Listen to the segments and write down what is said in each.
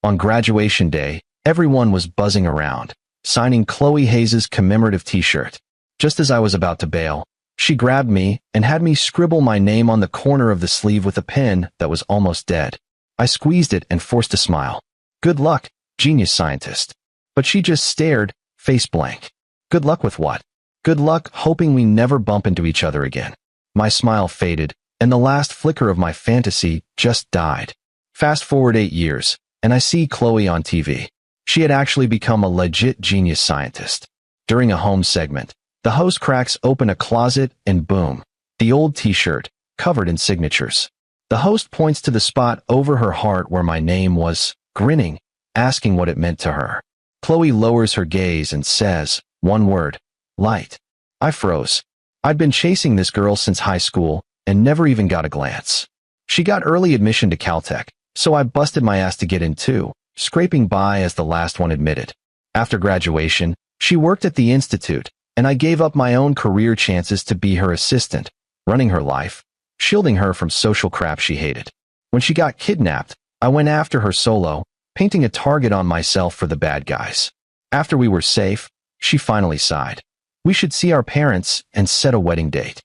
On graduation day, everyone was buzzing around, signing Chloe Hayes' commemorative t-shirt. Just as I was about to bail, she grabbed me and had me scribble my name on the corner of the sleeve with a pen that was almost dead. I squeezed it and forced a smile. Good luck, genius scientist. But she just stared, face blank. Good luck with what? Good luck hoping we never bump into each other again. My smile faded, and the last flicker of my fantasy just died. Fast forward 8 years, and I see Chloe on TV. She had actually become a legit genius scientist. During a home segment, the host cracks open a closet and boom, the old t-shirt, covered in signatures. The host points to the spot over her heart where my name was, grinning, asking what it meant to her. Chloe lowers her gaze and says, one word, light. I froze. I'd been chasing this girl since high school and never even got a glance. She got early admission to Caltech, so I busted my ass to get in too, scraping by as the last one admitted. After graduation, she worked at the institute, and I gave up my own career chances to be her assistant, running her life, shielding her from social crap she hated. When she got kidnapped, I went after her solo, painting a target on myself for the bad guys. After we were safe, she finally sighed. We should see our parents and set a wedding date.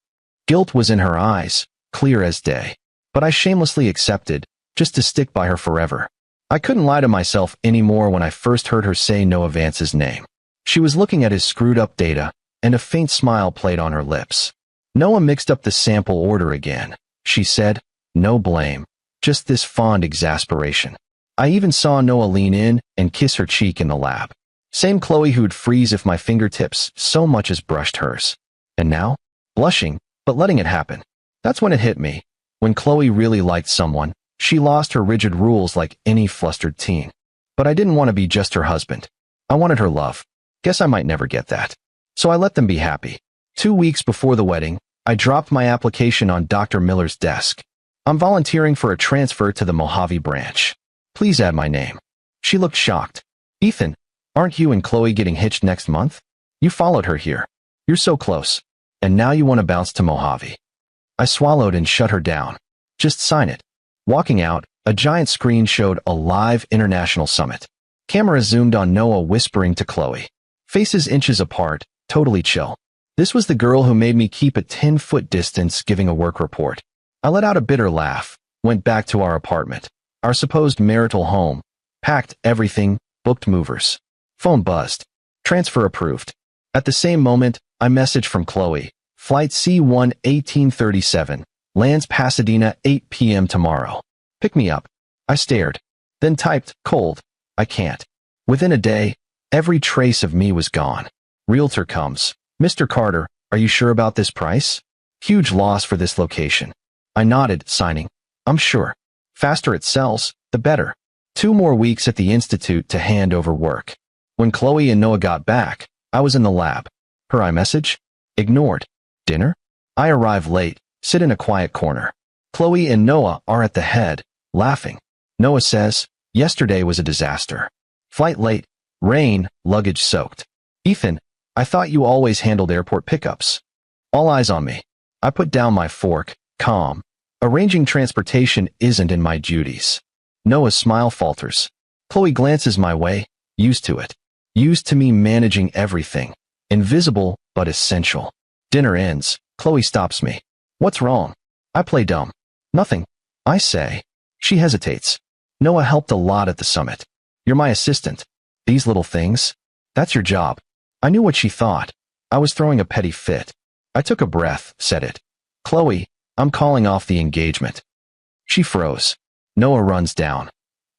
Guilt was in her eyes, clear as day. But I shamelessly accepted, just to stick by her forever. I couldn't lie to myself anymore when I first heard her say Noah Vance's name. She was looking at his screwed-up data, and a faint smile played on her lips. Noah mixed up the sample order again, she said. No blame, just this fond exasperation. I even saw Noah lean in and kiss her cheek in the lab. Same Chloe who'd freeze if my fingertips so much as brushed hers. And now, blushing, but letting it happen. That's when it hit me. When Chloe really liked someone, she lost her rigid rules like any flustered teen. But I didn't want to be just her husband. I wanted her love. Guess I might never get that. So I let them be happy. 2 weeks before the wedding, I dropped my application on Dr. Miller's desk. I'm volunteering for a transfer to the Mojave branch. Please add my name. She looked shocked. Ethan, aren't you and Chloe getting hitched next month? You followed her here. You're so close. And now you want to bounce to Mojave. I swallowed and shut her down. Just sign it. Walking out, a giant screen showed a live international summit. Camera zoomed on Noah whispering to Chloe. Faces inches apart, totally chill. This was the girl who made me keep a 10-foot distance giving a work report. I let out a bitter laugh, went back to our apartment, our supposed marital home, packed everything, booked movers. Phone buzzed. Transfer approved. At the same moment, I messaged from Chloe. Flight C1 1837, lands Pasadena 8 p.m. tomorrow. Pick me up. I stared. Then typed, cold. I can't. Within a day, every trace of me was gone. Realtor comes. Mr. Carter, are you sure about this price? Huge loss for this location. I nodded, signing. I'm sure. Faster it sells, the better. 2 more weeks at the institute to hand over work. When Chloe and Noah got back, I was in the lab. Her iMessage? Ignored. Dinner? I arrive late, sit in a quiet corner. Chloe and Noah are at the head, laughing. Noah says, yesterday was a disaster. Flight late, rain, luggage soaked. Ethan, I thought you always handled airport pickups. All eyes on me. I put down my fork, calm. Arranging transportation isn't in my duties. Noah's smile falters. Chloe glances my way, used to it. Used to me managing everything. Invisible, but essential. Dinner ends. Chloe stops me. What's wrong? I play dumb. Nothing. I say. She hesitates. Noah helped a lot at the summit. You're my assistant. These little things. That's your job. I knew what she thought. I was throwing a petty fit. I took a breath, said it. Chloe, I'm calling off the engagement. She froze. Noah runs down.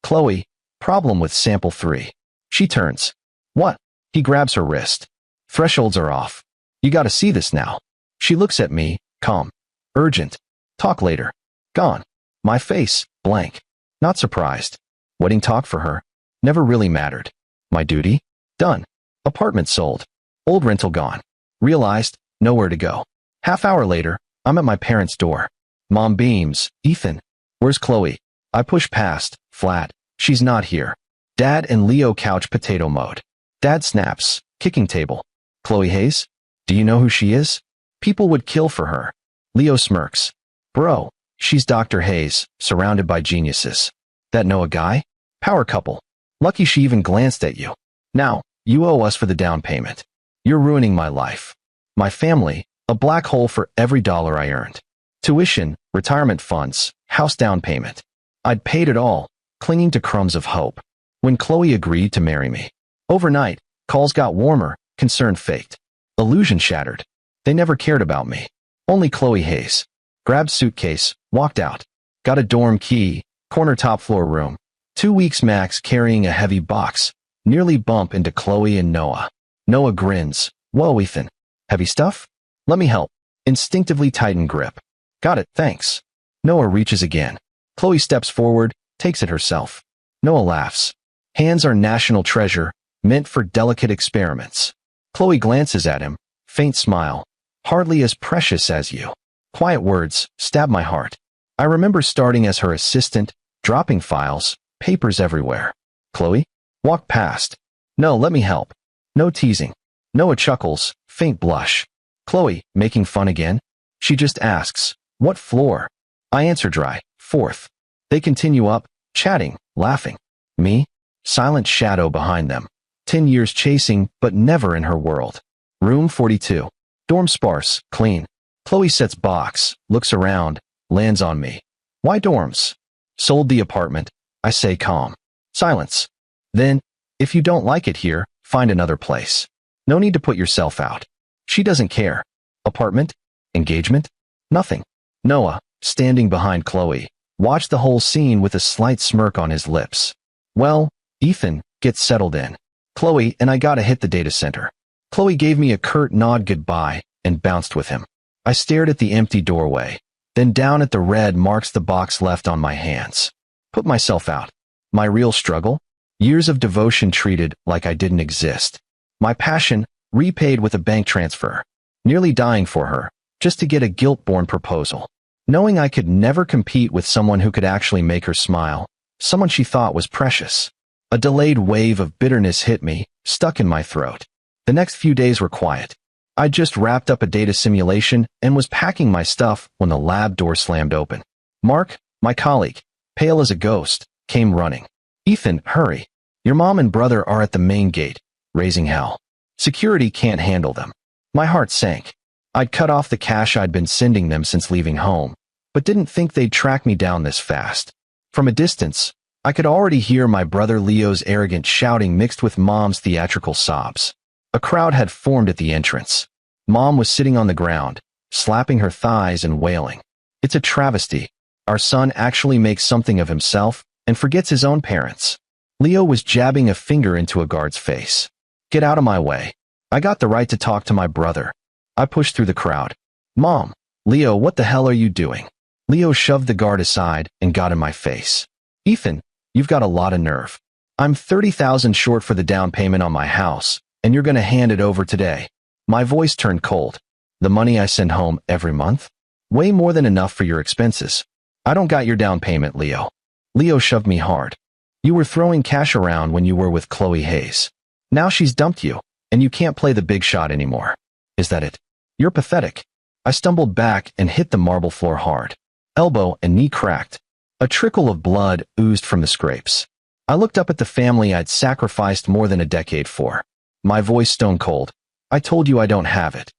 Chloe, problem with sample 3. She turns. What? He grabs her wrist. Thresholds are off. You gotta see this now. She looks at me, calm. Urgent. Talk later. Gone. My face, blank. Not surprised. Wedding talk for her. Never really mattered. My duty? Done. Apartment sold. Old rental gone. Realized, nowhere to go. Half hour later, I'm at my parents' door. Mom beams. Ethan. Where's Chloe? I push past, flat. She's not here. Dad and Leo couch potato mode. Dad snaps. Kicking table. Chloe Hayes? Do you know who she is? People would kill for her. Leo smirks. Bro, she's Dr. Hayes, surrounded by geniuses. That Noah guy? Power couple. Lucky she even glanced at you. Now, you owe us for the down payment. You're ruining my life. My family, a black hole for every dollar I earned. Tuition, retirement funds, house down payment. I'd paid it all, clinging to crumbs of hope. When Chloe agreed to marry me. Overnight, calls got warmer, concern faked. Illusion shattered. They never cared about me. Only Chloe Hayes. Grabbed suitcase, walked out. Got a dorm key, corner top floor room. 2 weeks max carrying a heavy box. Nearly bump into Chloe and Noah. Noah grins. Whoa, Ethan. Heavy stuff? Let me help. Instinctively tighten grip. Got it, thanks. Noah reaches again. Chloe steps forward, takes it herself. Noah laughs. Hands are national treasure, meant for delicate experiments. Chloe glances at him, faint smile. Hardly as precious as you. Quiet words stab my heart. I remember starting as her assistant, dropping files, papers everywhere. Chloe? Walk past. No, let me help. No teasing. Noah chuckles, faint blush. Chloe, making fun again? She just asks, what floor? I answer dry, 4th. They continue up, chatting, laughing. Me? Silent shadow behind them. 10 years chasing, but never in her world. Room 42. Dorm sparse, clean. Chloe sets box, looks around, lands on me. Why dorms? Sold the apartment, I say calm. Silence. Then, if you don't like it here, find another place. No need to put yourself out. She doesn't care. Apartment? Engagement? Nothing. Noah, standing behind Chloe, watched the whole scene with a slight smirk on his lips. Well, Ethan, get settled in. Chloe and I gotta hit the data center. Chloe gave me a curt nod goodbye and bounced with him. I stared at the empty doorway, then down at the red marks the box left on my hands. Put myself out. My real struggle? Years of devotion treated like I didn't exist. My passion repaid with a bank transfer. Nearly dying for her, just to get a guilt-born proposal. Knowing I could never compete with someone who could actually make her smile, someone she thought was precious. A delayed wave of bitterness hit me, stuck in my throat. The next few days were quiet. I just wrapped up a data simulation and was packing my stuff when the lab door slammed open. Mark, my colleague, pale as a ghost, came running. Ethan, hurry. Your mom and brother are at the main gate, raising hell. Security can't handle them. My heart sank. I'd cut off the cash I'd been sending them since leaving home, but didn't think they'd track me down this fast. From a distance, I could already hear my brother Leo's arrogant shouting mixed with Mom's theatrical sobs. A crowd had formed at the entrance. Mom was sitting on the ground, slapping her thighs and wailing. It's a travesty. Our son actually makes something of himself and forgets his own parents. Leo was jabbing a finger into a guard's face. Get out of my way. I got the right to talk to my brother. I pushed through the crowd. Mom, Leo, what the hell are you doing? Leo shoved the guard aside and got in my face. Ethan, you've got a lot of nerve. I'm $30,000 short for the down payment on my house, and you're going to hand it over today. My voice turned cold. The money I send home every month? Way more than enough for your expenses. I don't got your down payment, Leo. Leo shoved me hard. You were throwing cash around when you were with Chloe Hayes. Now she's dumped you, and you can't play the big shot anymore. Is that it? You're pathetic. I stumbled back and hit the marble floor hard. Elbow and knee cracked. A trickle of blood oozed from the scrapes. I looked up at the family I'd sacrificed more than a decade for. My voice stone cold. I told you I don't have it.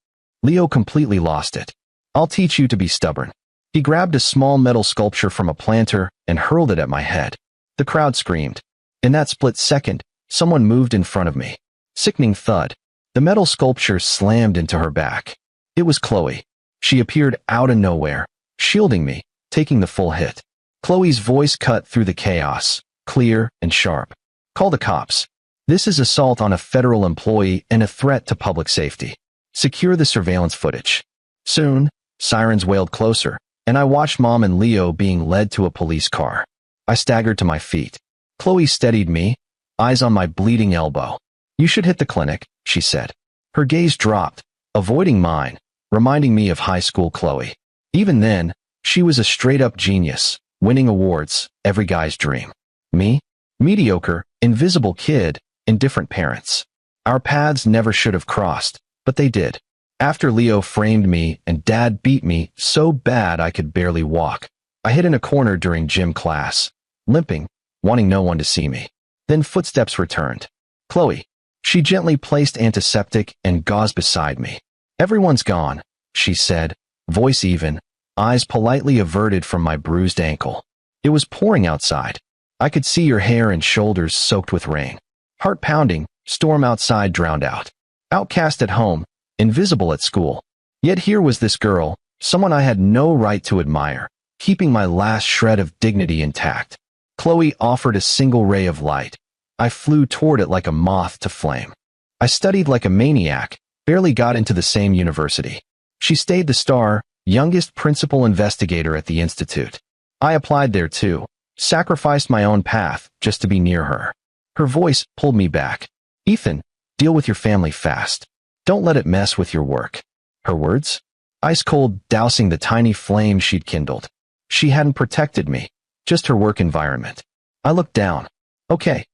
Leo completely lost it. I'll teach you to be stubborn. He grabbed a small metal sculpture from a planter and hurled it at my head. The crowd screamed. In that split second, someone moved in front of me. Sickening thud. The metal sculpture slammed into her back. It was Chloe. She appeared out of nowhere, shielding me, taking the full hit. Chloe's voice cut through the chaos, clear and sharp. Call the cops. This is assault on a federal employee and a threat to public safety. Secure the surveillance footage. Soon, sirens wailed closer, and I watched Mom and Leo being led to a police car. I staggered to my feet. Chloe steadied me, eyes on my bleeding elbow. You should hit the clinic, she said. Her gaze dropped, avoiding mine, reminding me of high school Chloe. Even then, she was a straight-up genius, winning awards, every guy's dream. Me? Mediocre, invisible kid, indifferent parents. Our paths never should have crossed, but they did. After Leo framed me and Dad beat me so bad I could barely walk, I hid in a corner during gym class, limping, wanting no one to see me. Then footsteps returned. Chloe. She gently placed antiseptic and gauze beside me. Everyone's gone, she said, voice even, eyes politely averted from my bruised ankle. It was pouring outside. I could see your hair and shoulders soaked with rain. Heart pounding, storm outside drowned out. Outcast at home, invisible at school. Yet here was this girl, someone I had no right to admire, keeping my last shred of dignity intact. Chloe offered a single ray of light. I flew toward it like a moth to flame. I studied like a maniac, barely got into the same university. She stayed the star, youngest principal investigator at the institute. I applied there too, sacrificed my own path just to be near her. Her voice pulled me back. Ethan, deal with your family fast. Don't let it mess with your work. Her words? Ice cold, dousing the tiny flame she'd kindled. She hadn't protected me, just her work environment. I looked down. Okay.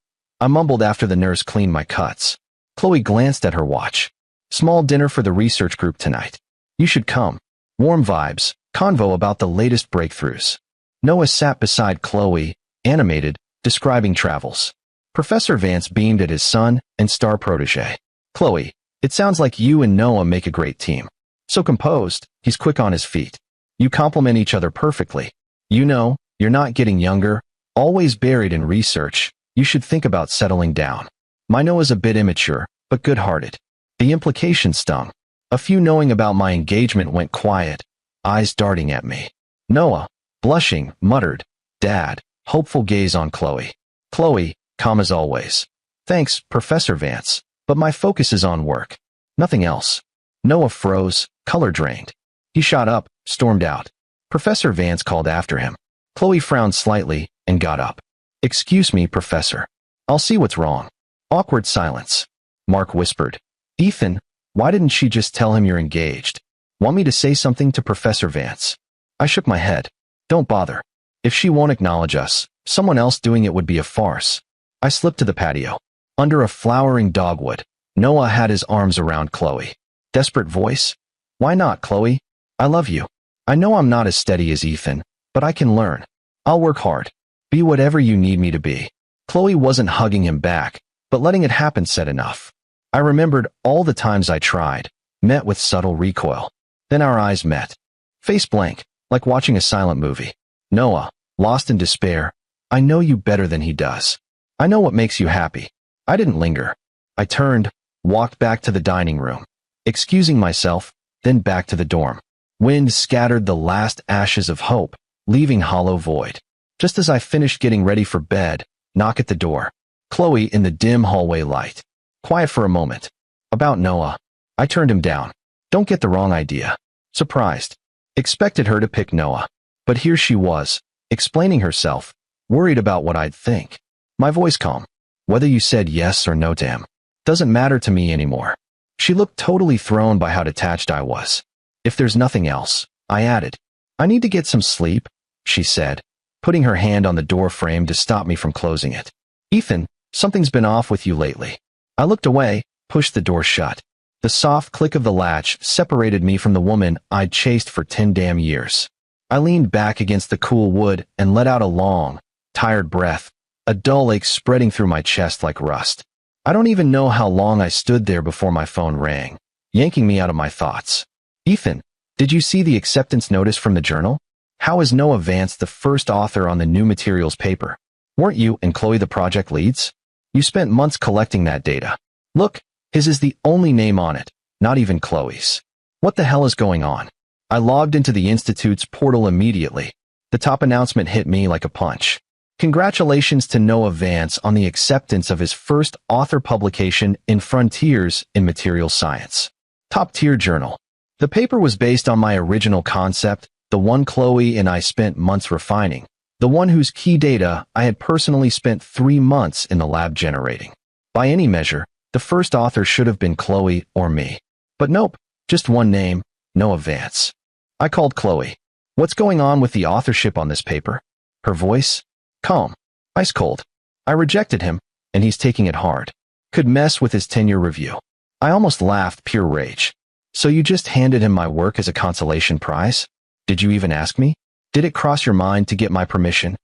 I mumbled after the nurse cleaned my cuts. Chloe glanced at her watch. Small dinner for the research group tonight. You should come. Warm vibes, convo about the latest breakthroughs. Noah sat beside Chloe, animated, describing travels. Professor Vance beamed at his son and star protege. Chloe, it sounds like you and Noah make a great team. So composed, he's quick on his feet. You complement each other perfectly. You know, you're not getting younger, always buried in research. You should think about settling down. My Noah's a bit immature, but good-hearted. The implication stung. A few knowing about my engagement went quiet, eyes darting at me. Noah, blushing, muttered, Dad, hopeful gaze on Chloe. Chloe, calm as always. Thanks, Professor Vance, but my focus is on work. Nothing else. Noah froze, color drained. He shot up, stormed out. Professor Vance called after him. Chloe frowned slightly and got up. Excuse me, Professor. I'll see what's wrong. Awkward silence. Mark whispered. Ethan, why didn't she just tell him you're engaged? Want me to say something to Professor Vance? I shook my head. Don't bother. If she won't acknowledge us, someone else doing it would be a farce. I slipped to the patio. Under a flowering dogwood, Noah had his arms around Chloe. Desperate voice? Why not, Chloe? I love you. I know I'm not as steady as Ethan, but I can learn. I'll work hard. Be whatever you need me to be. Chloe wasn't hugging him back, but letting it happen said enough. I remembered all the times I tried, met with subtle recoil. Then our eyes met. Face blank, like watching a silent movie. Noah, lost in despair, I know you better than he does. I know what makes you happy. I didn't linger. I turned, walked back to the dining room, excusing myself, then back to the dorm. Wind scattered the last ashes of hope, leaving hollow void. Just as I finished getting ready for bed, knock at the door. Chloe in the dim hallway light. Quiet for a moment. About Noah. I turned him down. Don't get the wrong idea. Surprised. Expected her to pick Noah. But here she was, explaining herself, worried about what I'd think. My voice calm. Whether you said yes or no to him doesn't matter to me anymore. She looked totally thrown by how detached I was. If there's nothing else, I added. I need to get some sleep, she said, putting her hand on the door frame to stop me from closing it. Ethan, something's been off with you lately. I looked away, pushed the door shut. The soft click of the latch separated me from the woman I'd chased for 10 damn years. I leaned back against the cool wood and let out a long, tired breath, a dull ache spreading through my chest like rust. I don't even know how long I stood there before my phone rang, yanking me out of my thoughts. Ethan, did you see the acceptance notice from the journal? How is Noah Vance the first author on the new materials paper? Weren't you and Chloe the project leads? You spent months collecting that data. Look, his is the only name on it, not even Chloe's. What the hell is going on? I logged into the Institute's portal immediately. The top announcement hit me like a punch. Congratulations to Noah Vance on the acceptance of his first author publication in Frontiers in Materials Science. Top-tier journal. The paper was based on my original concept, the one Chloe and I spent months refining, the one whose key data I had personally spent 3 months in the lab generating. By any measure, the first author should have been Chloe or me. But nope, just one name, Noah Vance. I called Chloe. What's going on with the authorship on this paper? Her voice? Calm. Ice cold. I rejected him, and he's taking it hard. Could mess with his tenure review. I almost laughed, pure rage. So you just handed him my work as a consolation prize? Did you even ask me? Did it cross your mind to get my permission?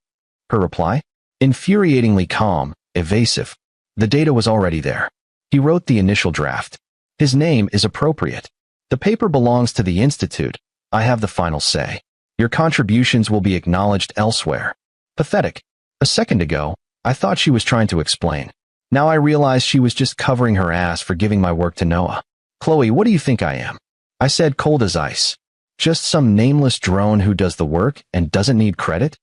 Her reply? Infuriatingly calm, evasive. The data was already there. He wrote the initial draft. His name is appropriate. The paper belongs to the Institute. I have the final say. Your contributions will be acknowledged elsewhere. Pathetic. A second ago, I thought she was trying to explain. Now I realize she was just covering her ass for giving my work to Noah. Chloe, what do you think I am? I said, cold as ice. Just some nameless drone who does the work and doesn't need credit?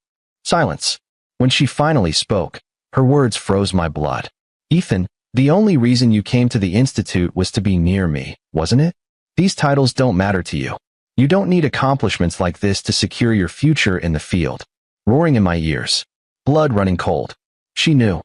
Silence. When she finally spoke, her words froze my blood. Ethan, the only reason you came to the Institute was to be near me, wasn't it? These titles don't matter to you. You don't need accomplishments like this to secure your future in the field. Roaring in my ears. Blood running cold. She knew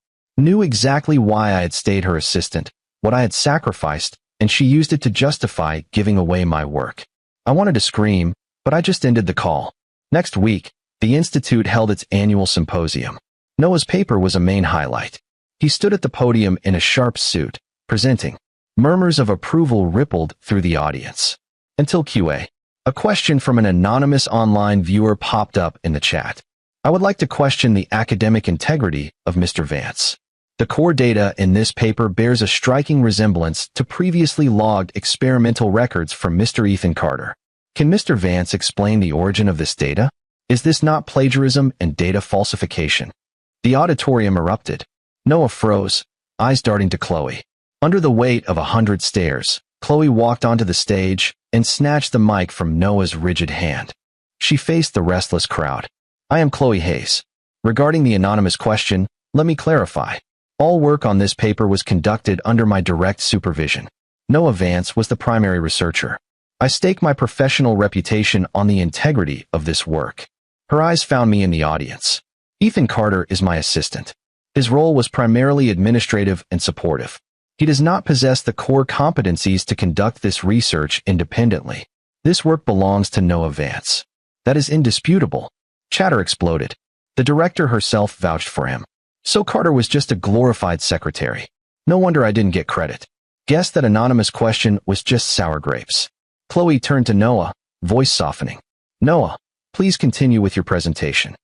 exactly why I had stayed her assistant, what I had sacrificed, and she used it to justify giving away my work. I wanted to scream, but I just ended the call. Next week, the Institute held its annual symposium. Noah's paper was a main highlight. He stood at the podium in a sharp suit, presenting. Murmurs of approval rippled through the audience. Until QA. A question from an anonymous online viewer popped up in the chat. I would like to question the academic integrity of Mr. Vance. The core data in this paper bears a striking resemblance to previously logged experimental records from Mr. Ethan Carter. Can Mr. Vance explain the origin of this data? Is this not plagiarism and data falsification? The auditorium erupted. Noah froze, eyes darting to Chloe. Under the weight of 100 stares, Chloe walked onto the stage and snatched the mic from Noah's rigid hand. She faced the restless crowd. I am Chloe Hayes. Regarding the anonymous question, let me clarify. All work on this paper was conducted under my direct supervision. Noah Vance was the primary researcher. I stake my professional reputation on the integrity of this work. Her eyes found me in the audience. Ethan Carter is my assistant. His role was primarily administrative and supportive. He does not possess the core competencies to conduct this research independently. This work belongs to Noah Vance. That is indisputable. Chatter exploded. The director herself vouched for him. So Carter was just a glorified secretary. No wonder I didn't get credit. Guess that anonymous question was just sour grapes. Chloe turned to Noah, voice softening. Noah, please continue with your presentation.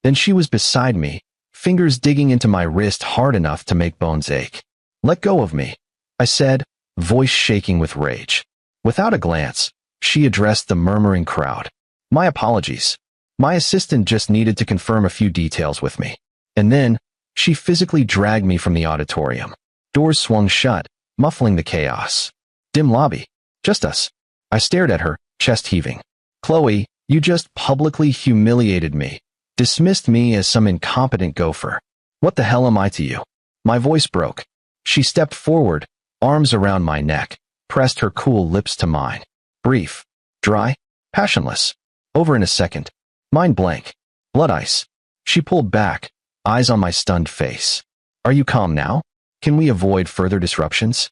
Then she was beside me, fingers digging into my wrist hard enough to make bones ache. Let go of me, I said, voice shaking with rage. Without a glance, she addressed the murmuring crowd. My apologies. My assistant just needed to confirm a few details with me. And then, she physically dragged me from the auditorium. Doors swung shut, muffling the chaos. Dim lobby. Just us. I stared at her, chest heaving. Chloe, you just publicly humiliated me. Dismissed me as some incompetent gopher. What the hell am I to you? My voice broke. She stepped forward, arms around my neck, pressed her cool lips to mine. Brief. Dry. Passionless. Over in a second. Mind blank. Blood ice. She pulled back, eyes on my stunned face. Are you calm now? Can we avoid further disruptions?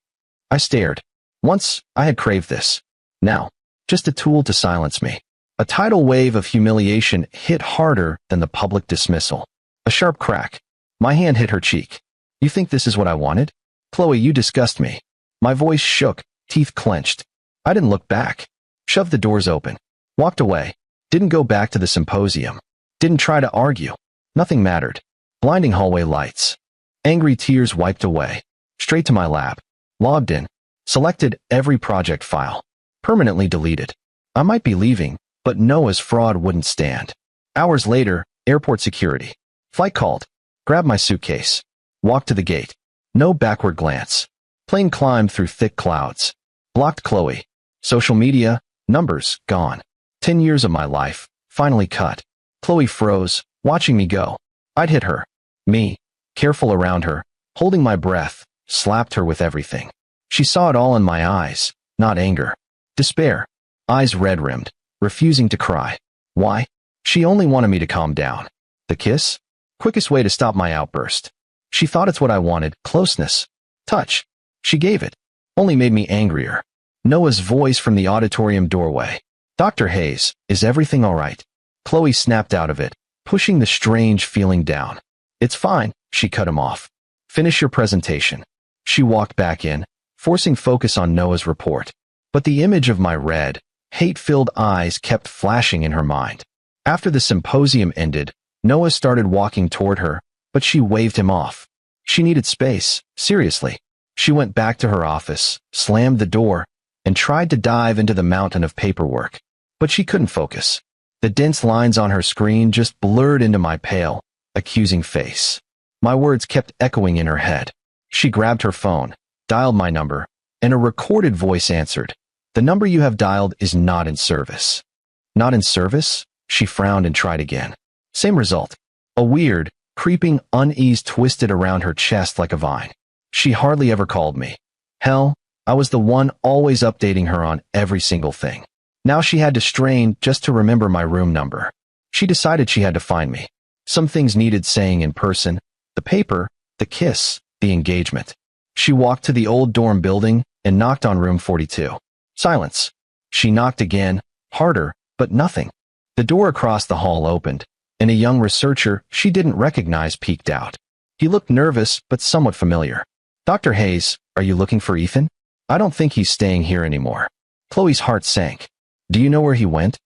I stared. Once, I had craved this. Now, just a tool to silence me. A tidal wave of humiliation hit harder than the public dismissal. A sharp crack. My hand hit her cheek. You think this is what I wanted? Chloe, you disgust me. My voice shook, teeth clenched. I didn't look back. Shoved the doors open. Walked away. Didn't go back to the symposium. Didn't try to argue. Nothing mattered. Blinding hallway lights. Angry tears wiped away. Straight to my lap. Logged in. Selected every project file. Permanently deleted. I might be leaving, but Noah's fraud wouldn't stand. Hours later, airport security. Flight called. Grabbed my suitcase. Walked to the gate. No backward glance. Plane climbed through thick clouds. Blocked Chloe. Social media, numbers, gone. 10 years of my life, finally cut. Chloe froze, watching me go. I'd hit her. Me, careful around her, holding my breath, slapped her with everything. She saw it all in my eyes, not anger. Despair. Eyes red-rimmed, refusing to cry. Why? She only wanted me to calm down. The kiss? Quickest way to stop my outburst. She thought it's what I wanted, closeness. Touch. She gave it. Only made me angrier. Noah's voice from the auditorium doorway. Dr. Hayes, is everything all right? Chloe snapped out of it, pushing the strange feeling down. It's fine, she cut him off. Finish your presentation. She walked back in, forcing focus on Noah's report. But the image of my red, hate-filled eyes kept flashing in her mind. After the symposium ended, Noah started walking toward her, but she waved him off. She needed space, seriously. She went back to her office, slammed the door, and tried to dive into the mountain of paperwork. But she couldn't focus. The dense lines on her screen just blurred into my pale, accusing face. My words kept echoing in her head. She grabbed her phone, dialed my number, and a recorded voice answered. "The number you have dialed is not in service." "Not in service?" She frowned and tried again. Same result. A weird, creeping unease twisted around her chest like a vine. She hardly ever called me. Hell, I was the one always updating her on every single thing. Now she had to strain just to remember my room number. She decided she had to find me. Some things needed saying in person: the paper, the kiss, the engagement. She walked to the old dorm building and knocked on room 42. Silence. She knocked again, harder, but nothing. The door across the hall opened, and a young researcher she didn't recognize peeked out. He looked nervous but somewhat familiar. "Dr. Hayes, are you looking for Ethan? I don't think he's staying here anymore." Chloe's heart sank. "Do you know where he went?"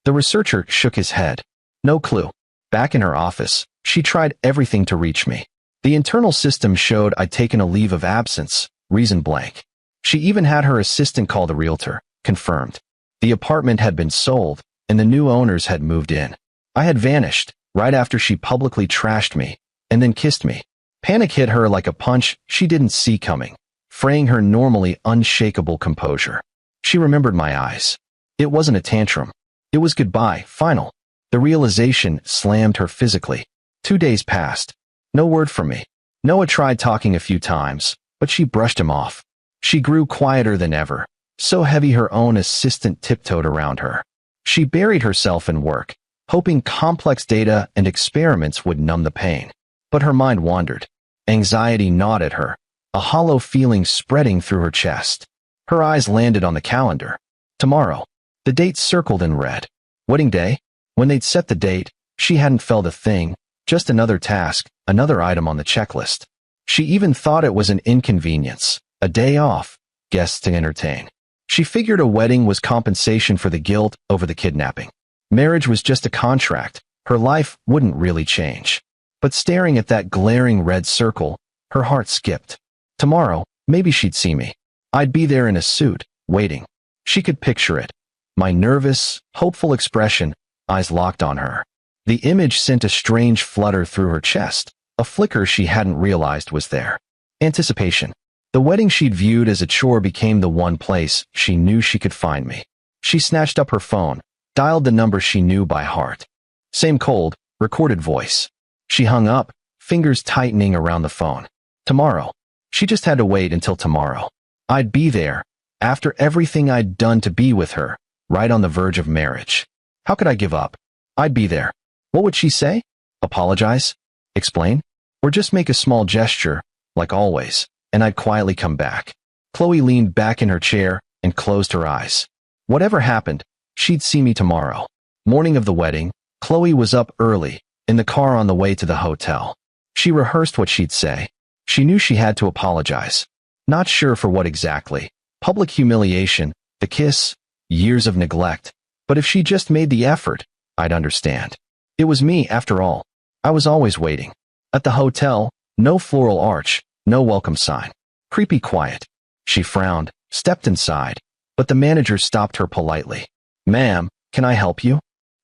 The researcher shook his head. "No clue." Back in her office, she tried everything to reach me. The internal system showed I'd taken a leave of absence, reason blank. She even had her assistant call the realtor, confirmed. The apartment had been sold, and the new owners had moved in. I had vanished, right after she publicly trashed me, and then kissed me. Panic hit her like a punch she didn't see coming, fraying her normally unshakable composure. She remembered my eyes. It wasn't a tantrum. It was goodbye, final. The realization slammed her physically. 2 days passed. No word from me. Noah tried talking a few times, but she brushed him off. She grew quieter than ever, so heavy her own assistant tiptoed around her. She buried herself in work, hoping complex data and experiments would numb the pain. But her mind wandered. Anxiety gnawed at her, a hollow feeling spreading through her chest. Her eyes landed on the calendar. Tomorrow. The date circled in red. Wedding day? When they'd set the date, she hadn't felt a thing, just another task, another item on the checklist. She even thought it was an inconvenience, a day off, guests to entertain. She figured a wedding was compensation for the guilt over the kidnapping. Marriage was just a contract. Her life wouldn't really change. But staring at that glaring red circle, her heart skipped. Tomorrow, maybe she'd see me. I'd be there in a suit, waiting. She could picture it. My nervous, hopeful expression, eyes locked on her. The image sent a strange flutter through her chest, a flicker she hadn't realized was there. Anticipation. The wedding she'd viewed as a chore became the one place she knew she could find me. She snatched up her phone, dialed the number she knew by heart. Same cold, recorded voice. She hung up, fingers tightening around the phone. Tomorrow. She just had to wait until tomorrow. I'd be there, after everything I'd done to be with her, right on the verge of marriage. How could I give up? I'd be there. What would she say? Apologize? Explain? Or just make a small gesture, like always, and I'd quietly come back. Chloe leaned back in her chair and closed her eyes. Whatever happened, she'd see me tomorrow. Morning of the wedding, Chloe was up early, in the car on the way to the hotel. She rehearsed what she'd say. She knew she had to apologize. Not sure for what exactly. Public humiliation, the kiss, years of neglect. But if she just made the effort, I'd understand. It was me, after all. I was always waiting. At the hotel, no floral arch, no welcome sign. Creepy quiet. She frowned, stepped inside, but the manager stopped her politely. "Ma'am, can I help you?"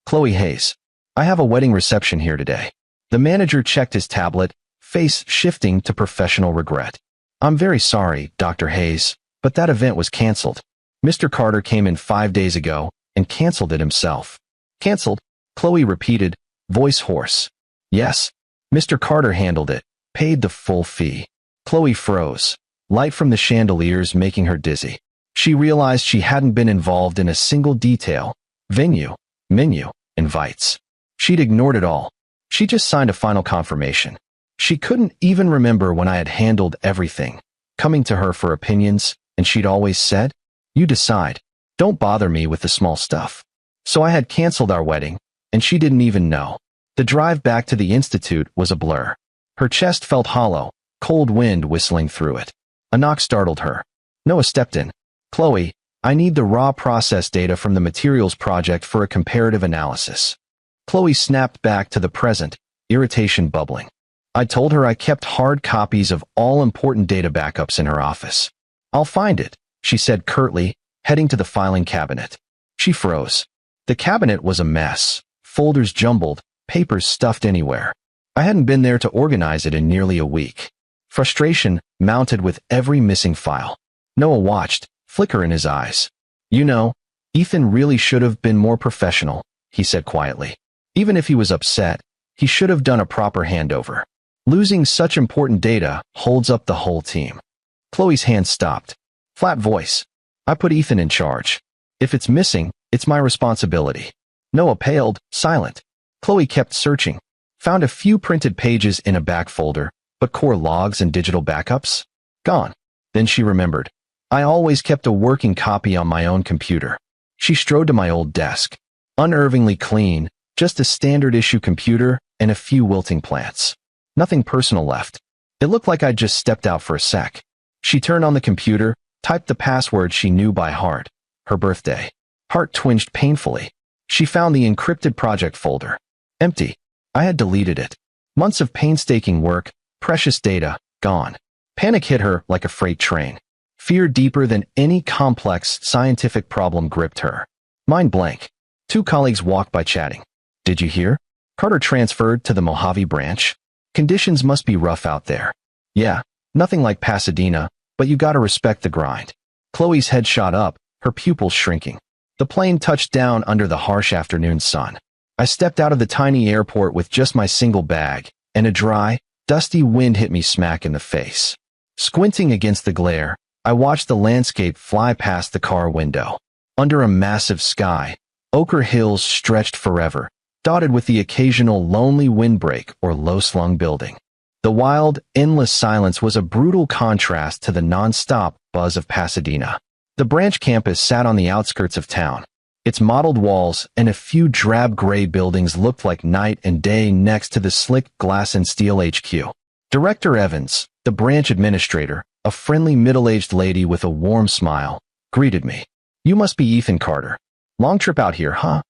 "Chloe Hayes. I have a wedding reception here today." The manager checked his tablet, face shifting to professional regret. "I'm very sorry, Dr. Hayes, but that event was canceled. Mr. Carter came in 5 days ago and canceled it himself." "Canceled?" Chloe repeated, voice hoarse. "Yes. Mr. Carter handled it, paid the full fee." Chloe froze, light from the chandeliers making her dizzy. She realized she hadn't been involved in a single detail. Venue, menu, invites. She'd ignored it all. She just signed a final confirmation. She couldn't even remember when I had handled everything, coming to her for opinions, and she'd always said, "You decide. Don't bother me with the small stuff." So I had canceled our wedding, and she didn't even know. The drive back to the institute was a blur. Her chest felt hollow, cold wind whistling through it. A knock startled her. Noah stepped in. "Chloe, I need the raw process data from the materials project for a comparative analysis." Chloe snapped back to the present, irritation bubbling. I told her I kept hard copies of all important data backups in her office. I'll find it, she said curtly, heading to the filing cabinet. She froze. The cabinet was a mess, folders jumbled, papers stuffed anywhere. I hadn't been there to organize it in nearly a week. Frustration mounted with every missing file. Noah watched, flicker in his eyes. You know, Ethan really should have been more professional, he said quietly. Even if he was upset, he should have done a proper handover. Losing such important data holds up the whole team. Chloe's hand stopped. Flat voice. I put Ethan in charge. If it's missing, it's my responsibility. Noah paled, silent. Chloe kept searching. Found a few printed pages in a back folder, but core logs and digital backups? Gone. Then she remembered. I always kept a working copy on my own computer. She strode to my old desk. Unnervingly clean, just a standard-issue computer and a few wilting plants. Nothing personal left. It looked like I'd just stepped out for a sec. She turned on the computer, typed the password she knew by heart. Her birthday. Heart twinged painfully. She found the encrypted project folder. Empty. I had deleted it. Months of painstaking work, precious data, gone. Panic hit her like a freight train. Fear deeper than any complex scientific problem gripped her. Mind blank. Two colleagues walked by chatting. Did you hear? Carter transferred to the Mojave branch. Conditions must be rough out there. Yeah, nothing like Pasadena, but you gotta respect the grind. Chloe's head shot up, her pupils shrinking. The plane touched down under the harsh afternoon sun. I stepped out of the tiny airport with just my single bag, and a dry, dusty wind hit me smack in the face. Squinting against the glare, I watched the landscape fly past the car window. Under a massive sky, ochre hills stretched forever, dotted with the occasional lonely windbreak or low-slung building. The wild, endless silence was a brutal contrast to the non-stop buzz of Pasadena. The branch campus sat on the outskirts of town. Its mottled walls and a few drab gray buildings looked like night and day next to the slick glass and steel HQ. Director Evans, the branch administrator, a friendly middle-aged lady with a warm smile, greeted me. You must be Ethan Carter. Long trip out here, huh?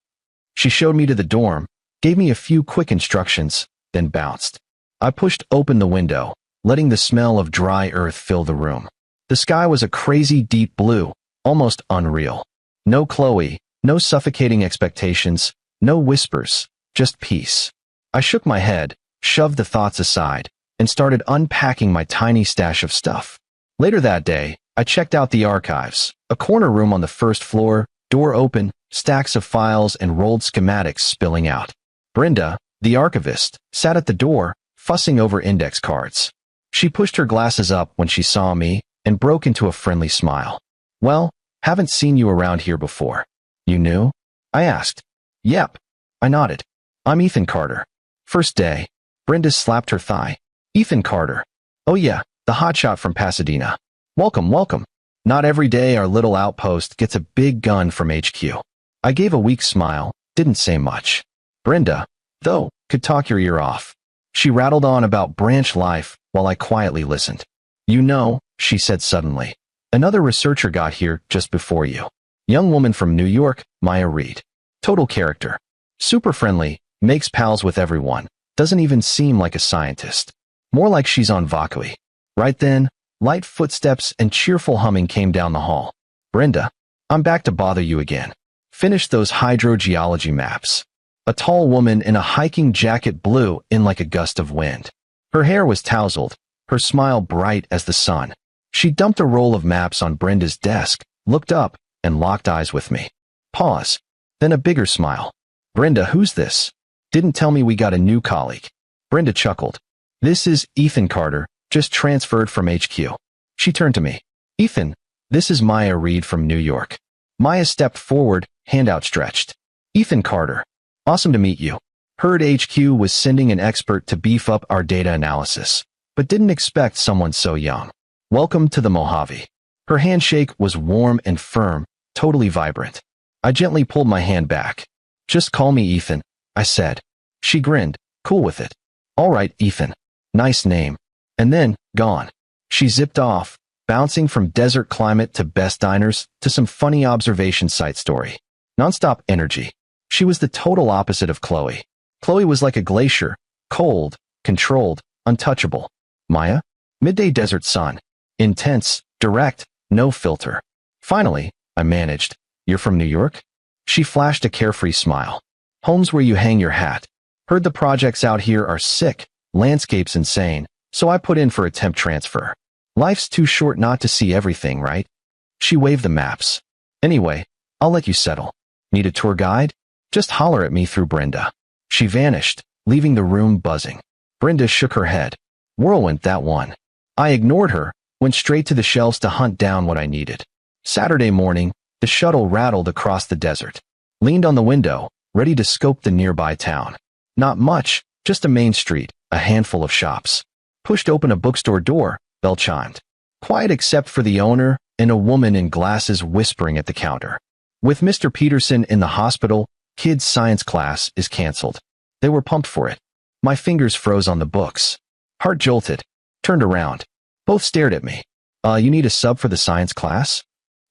She showed me to the dorm, gave me a few quick instructions, then bounced. I pushed open the window, letting the smell of dry earth fill the room. The sky was a crazy deep blue, almost unreal. No Chloe, no suffocating expectations, no whispers, just peace. I shook my head, shoved the thoughts aside, and started unpacking my tiny stash of stuff. Later that day, I checked out the archives, a corner room on the first floor, door open, stacks of files and rolled schematics spilling out. Brenda, the archivist, sat at the door, fussing over index cards. She pushed her glasses up when she saw me and broke into a friendly smile. Well, haven't seen you around here before. You knew? I asked. Yep. I nodded. I'm Ethan Carter. First day. Brenda slapped her thigh. Ethan Carter. Oh yeah, the hotshot from Pasadena. Welcome, welcome. Not every day our little outpost gets a big gun from HQ. I gave a weak smile, didn't say much. Brenda, though, could talk your ear off. She rattled on about branch life while I quietly listened. You know, she said suddenly, another researcher got here just before you. Young woman from New York, Maya Reed. Total character. Super friendly, makes pals with everyone, doesn't even seem like a scientist. More like she's on vacui. Right then, light footsteps and cheerful humming came down the hall. Brenda, I'm back to bother you again. Finish those hydrogeology maps. A tall woman in a hiking jacket blew in like a gust of wind. Her hair was tousled, her smile bright as the sun. She dumped a roll of maps on Brenda's desk, looked up, and locked eyes with me. Pause. Then a bigger smile. Brenda, who's this? Didn't tell me we got a new colleague. Brenda chuckled. This is Ethan Carter, just transferred from HQ. She turned to me. Ethan, this is Maya Reed from New York. Maya stepped forward, hand outstretched. Ethan Carter. Awesome to meet you. Heard HQ was sending an expert to beef up our data analysis, but didn't expect someone so young. Welcome to the Mojave. Her handshake was warm and firm, totally vibrant. I gently pulled my hand back. Just call me Ethan, I said. She grinned, cool with it. All right, Ethan. Nice name. And then, gone. She zipped off, bouncing from desert climate to best diners to some funny observation site story. Nonstop energy. She was the total opposite of Chloe. Chloe was like a glacier, cold, controlled, untouchable. Maya? Midday desert sun. Intense, direct, no filter. Finally, I managed. You're from New York? She flashed a carefree smile. Home's where you hang your hat. Heard the projects out here are sick, landscape's insane, so I put in for a temp transfer. Life's too short not to see everything, right? She waved the maps. Anyway, I'll let you settle. Need a tour guide? Just holler at me through Brenda. She vanished, leaving the room buzzing. Brenda shook her head. Whirlwind, that one. I ignored her, went straight to the shelves to hunt down what I needed. Saturday morning, the shuttle rattled across the desert. Leaned on the window, ready to scope the nearby town. Not much, just a main street, a handful of shops. Pushed open a bookstore door, bell chimed. Quiet except for the owner and a woman in glasses whispering at the counter. With Mr. Peterson in the hospital, kids' science class is canceled. They were pumped for it. My fingers froze on the books. Heart jolted. Turned around. Both stared at me. You need a sub for the science class?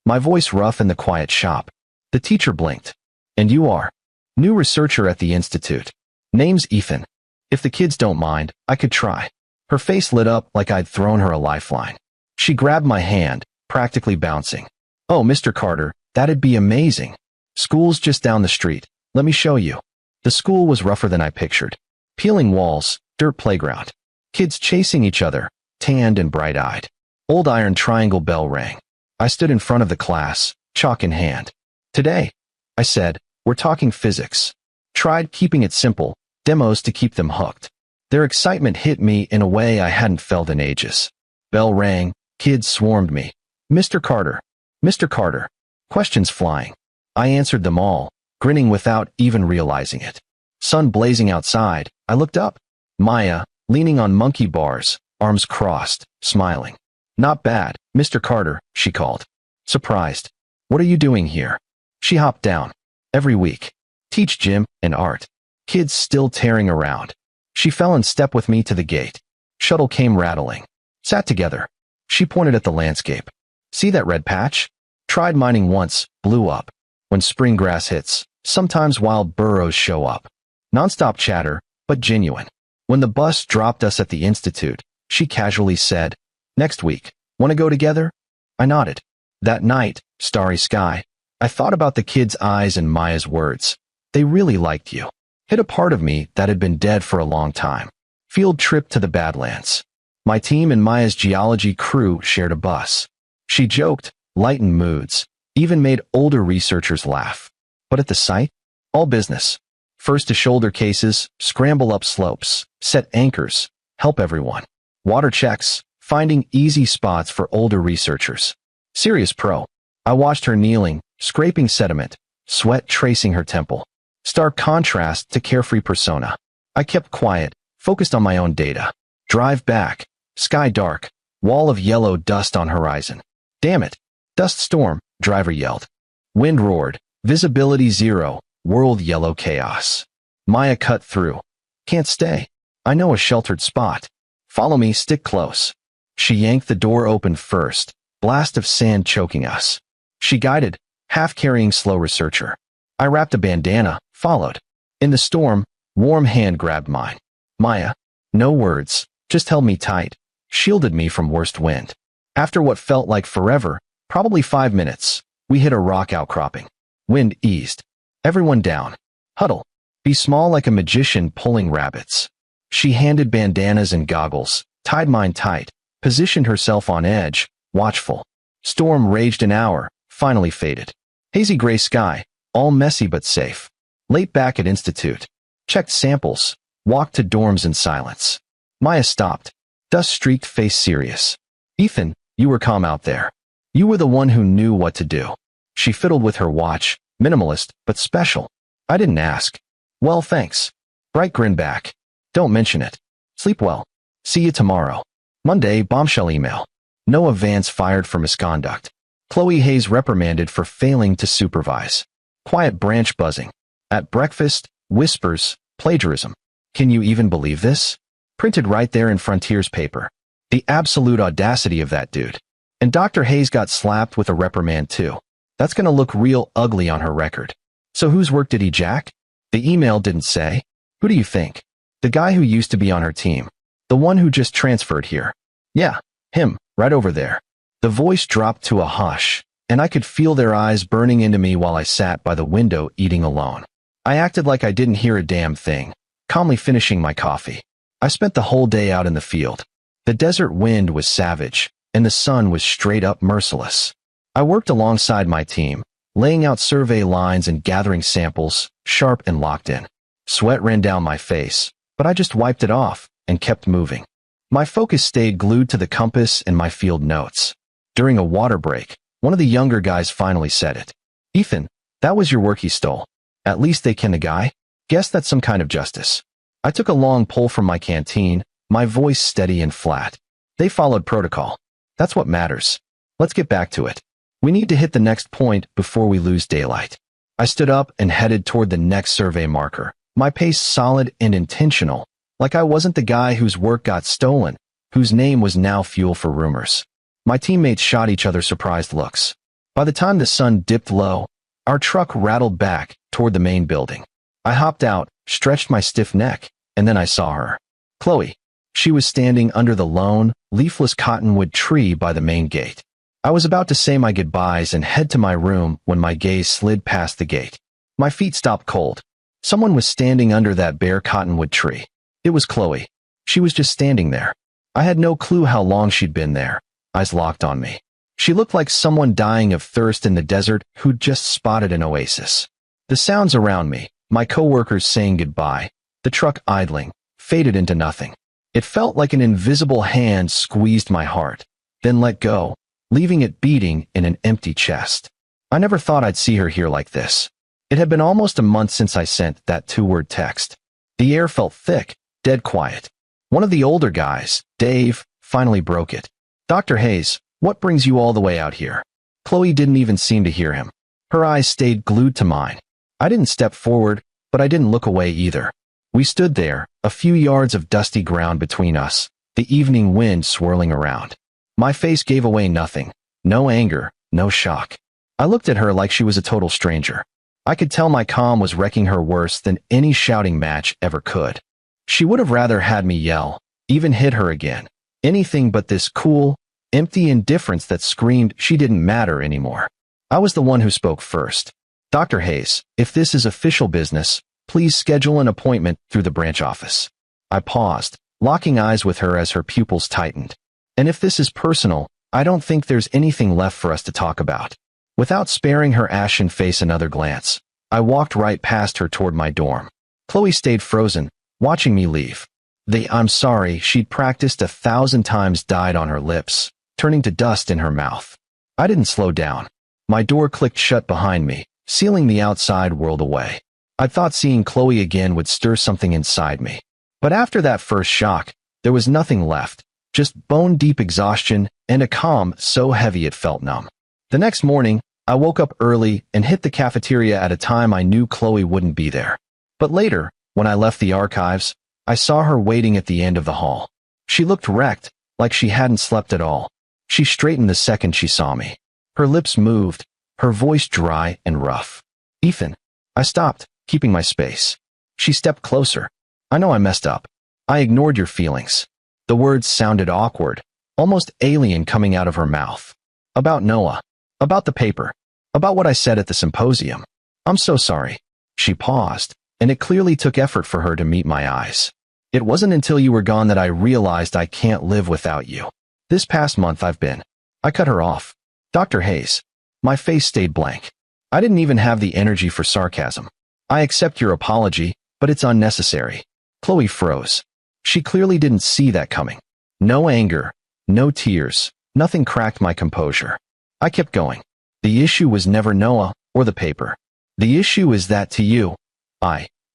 My voice rough in the quiet shop. The teacher blinked. And you are? New researcher at the institute. Name's Ethan. If the kids don't mind, I could try. Her face lit up like I'd thrown her a lifeline. She grabbed my hand, practically bouncing. Oh, Mr. Carter, that'd be amazing. School's just down the street. Let me show you. The school was rougher than I pictured. Peeling walls, dirt playground. Kids chasing each other, tanned and bright-eyed. Old iron triangle bell rang. I stood in front of the class, chalk in hand. Today, I said, we're talking physics. Tried keeping it simple, demos to keep them hooked. Their excitement hit me in a way I hadn't felt in ages. Bell rang, kids swarmed me. Mr. Carter. Mr. Carter. Questions flying. I answered them all, grinning without even realizing it. Sun blazing outside, I looked up. Maya, leaning on monkey bars, arms crossed, smiling. Not bad, Mr. Carter, she called. Surprised. What are you doing here? She hopped down. Every week. Teach gym and art. Kids still tearing around. She fell in step with me to the gate. Shuttle came rattling. Sat together. She pointed at the landscape. See that red patch? Tried mining once, blew up. When spring grass hits, sometimes wild burrows show up. Nonstop chatter, but genuine. When the bus dropped us at the institute, she casually said, next week, want to go together? I nodded. That night, starry sky, I thought about the kids' eyes and Maya's words. They really liked you. Hit a part of me that had been dead for a long time. Field trip to the Badlands. My team and Maya's geology crew shared a bus. She joked, lightened moods, even made older researchers laugh. But at the site, all business. First to shoulder cases, scramble up slopes, set anchors, help everyone. Water checks, finding easy spots for older researchers. Serious pro. I watched her kneeling, scraping sediment, sweat tracing her temple. Stark contrast to carefree persona. I kept quiet, focused on my own data. Drive back. Sky dark. Wall of yellow dust on horizon. Damn it. Dust storm, driver yelled. Wind roared. Visibility zero. World yellow chaos. Maya cut through. Can't stay. I know a sheltered spot. Follow me, stick close. She yanked the door open first. Blast of sand choking us. She guided, half-carrying slow researcher. I wrapped a bandana, followed. In the storm, warm hand grabbed mine. Maya, no words, just held me tight, shielded me from worst wind. After what felt like forever, probably 5 minutes, we hit a rock outcropping. Wind eased. Everyone down. Huddle. Be small like a magician pulling rabbits. She handed bandanas and goggles, tied mine tight, positioned herself on edge, watchful. Storm raged an hour, finally faded. Hazy gray sky, all messy but safe. Late back at institute. Checked samples, walked to dorms in silence. Maya stopped. Dust-streaked face serious. Ethan, you were calm out there. You were the one who knew what to do. She fiddled with her watch, minimalist, but special. I didn't ask. Well, thanks. Bright grin back. Don't mention it. Sleep well. See you tomorrow. Monday, bombshell email. Noah Vance fired for misconduct. Chloe Hayes reprimanded for failing to supervise. Quiet branch buzzing. At breakfast, whispers, plagiarism. Can you even believe this? Printed right there in Frontier's paper. The absolute audacity of that dude. And Dr. Hayes got slapped with a reprimand too. That's gonna look real ugly on her record. So whose work did he jack? The email didn't say. Who do you think? The guy who used to be on her team. The The one who just transferred here. Yeah, him, right over there. The voice dropped to a hush, and I could feel their eyes burning into me while I sat by the window eating alone. I acted like I didn't hear a damn thing, calmly finishing my coffee. I spent the whole day out in the field. The desert wind was savage, and the sun was straight up merciless. I worked alongside my team, laying out survey lines and gathering samples, sharp and locked in. Sweat ran down my face, but I just wiped it off and kept moving. My focus stayed glued to the compass and my field notes. During a water break, one of the younger guys finally said it. "Ethan, that was your work he stole. At least they ken the guy? Guess that's some kind of justice." I took a long pull from my canteen, my voice steady and flat. They followed protocol. That's what matters. Let's get back to it. We need to hit the next point before we lose daylight. I stood up and headed toward the next survey marker, my pace solid and intentional, like I wasn't the guy whose work got stolen, whose name was now fuel for rumors. My teammates shot each other surprised looks. By the time the sun dipped low, our truck rattled back toward the main building. I hopped out, stretched my stiff neck, and then I saw her. Chloe. She was standing under the lone, leafless cottonwood tree by the main gate. I was about to say my goodbyes and head to my room when my gaze slid past the gate. My feet stopped cold. Someone was standing under that bare cottonwood tree. It was Chloe. She was just standing there. I had no clue how long she'd been there. Eyes locked on me. She looked like someone dying of thirst in the desert who'd just spotted an oasis. The sounds around me, my coworkers saying goodbye, the truck idling, faded into nothing. It felt like an invisible hand squeezed my heart, then let go, leaving it beating in an empty chest. I never thought I'd see her here like this. It had been almost a month since I sent that 2-word text. The air felt thick, dead quiet. One of the older guys, Dave, finally broke it. "Dr. Hayes, what brings you all the way out here?" Chloe didn't even seem to hear him. Her eyes stayed glued to mine. I didn't step forward, but I didn't look away either. We stood there, a few yards of dusty ground between us, the evening wind swirling around. My face gave away nothing. No anger, no shock. I looked at her like she was a total stranger. I could tell my calm was wrecking her worse than any shouting match ever could. She would have rather had me yell, even hit her again. Anything but this cool, empty indifference that screamed she didn't matter anymore. I was the one who spoke first. "Dr. Hayes, if this is official business, please schedule an appointment through the branch office." I paused, locking eyes with her as her pupils tightened. "And if this is personal, I don't think there's anything left for us to talk about." Without sparing her ashen face another glance, I walked right past her toward my dorm. Chloe stayed frozen, watching me leave. The "I'm sorry" she'd practiced 1,000 times died on her lips, turning to dust in her mouth. I didn't slow down. My door clicked shut behind me, sealing the outside world away. I thought seeing Chloe again would stir something inside me. But after that first shock, there was nothing left, just bone-deep exhaustion and a calm so heavy it felt numb. The next morning, I woke up early and hit the cafeteria at a time I knew Chloe wouldn't be there. But later, when I left the archives, I saw her waiting at the end of the hall. She looked wrecked, like she hadn't slept at all. She straightened the second she saw me. Her lips moved, her voice dry and rough. "Ethan." I stopped, keeping my space. She stepped closer. "I know I messed up. I ignored your feelings." The words sounded awkward, almost alien coming out of her mouth. "About Noah. About the paper. About what I said at the symposium. I'm so sorry." She paused, and it clearly took effort for her to meet my eyes. "It wasn't until you were gone that I realized I can't live without you. This past month I've been." I cut her off. "Dr. Hayes." My face stayed blank. I didn't even have the energy for sarcasm. "I accept your apology, but it's unnecessary." Chloe froze. She clearly didn't see that coming. No anger, no tears, nothing cracked my composure. I kept going. "The issue was never Noah or the paper. The issue is that to you,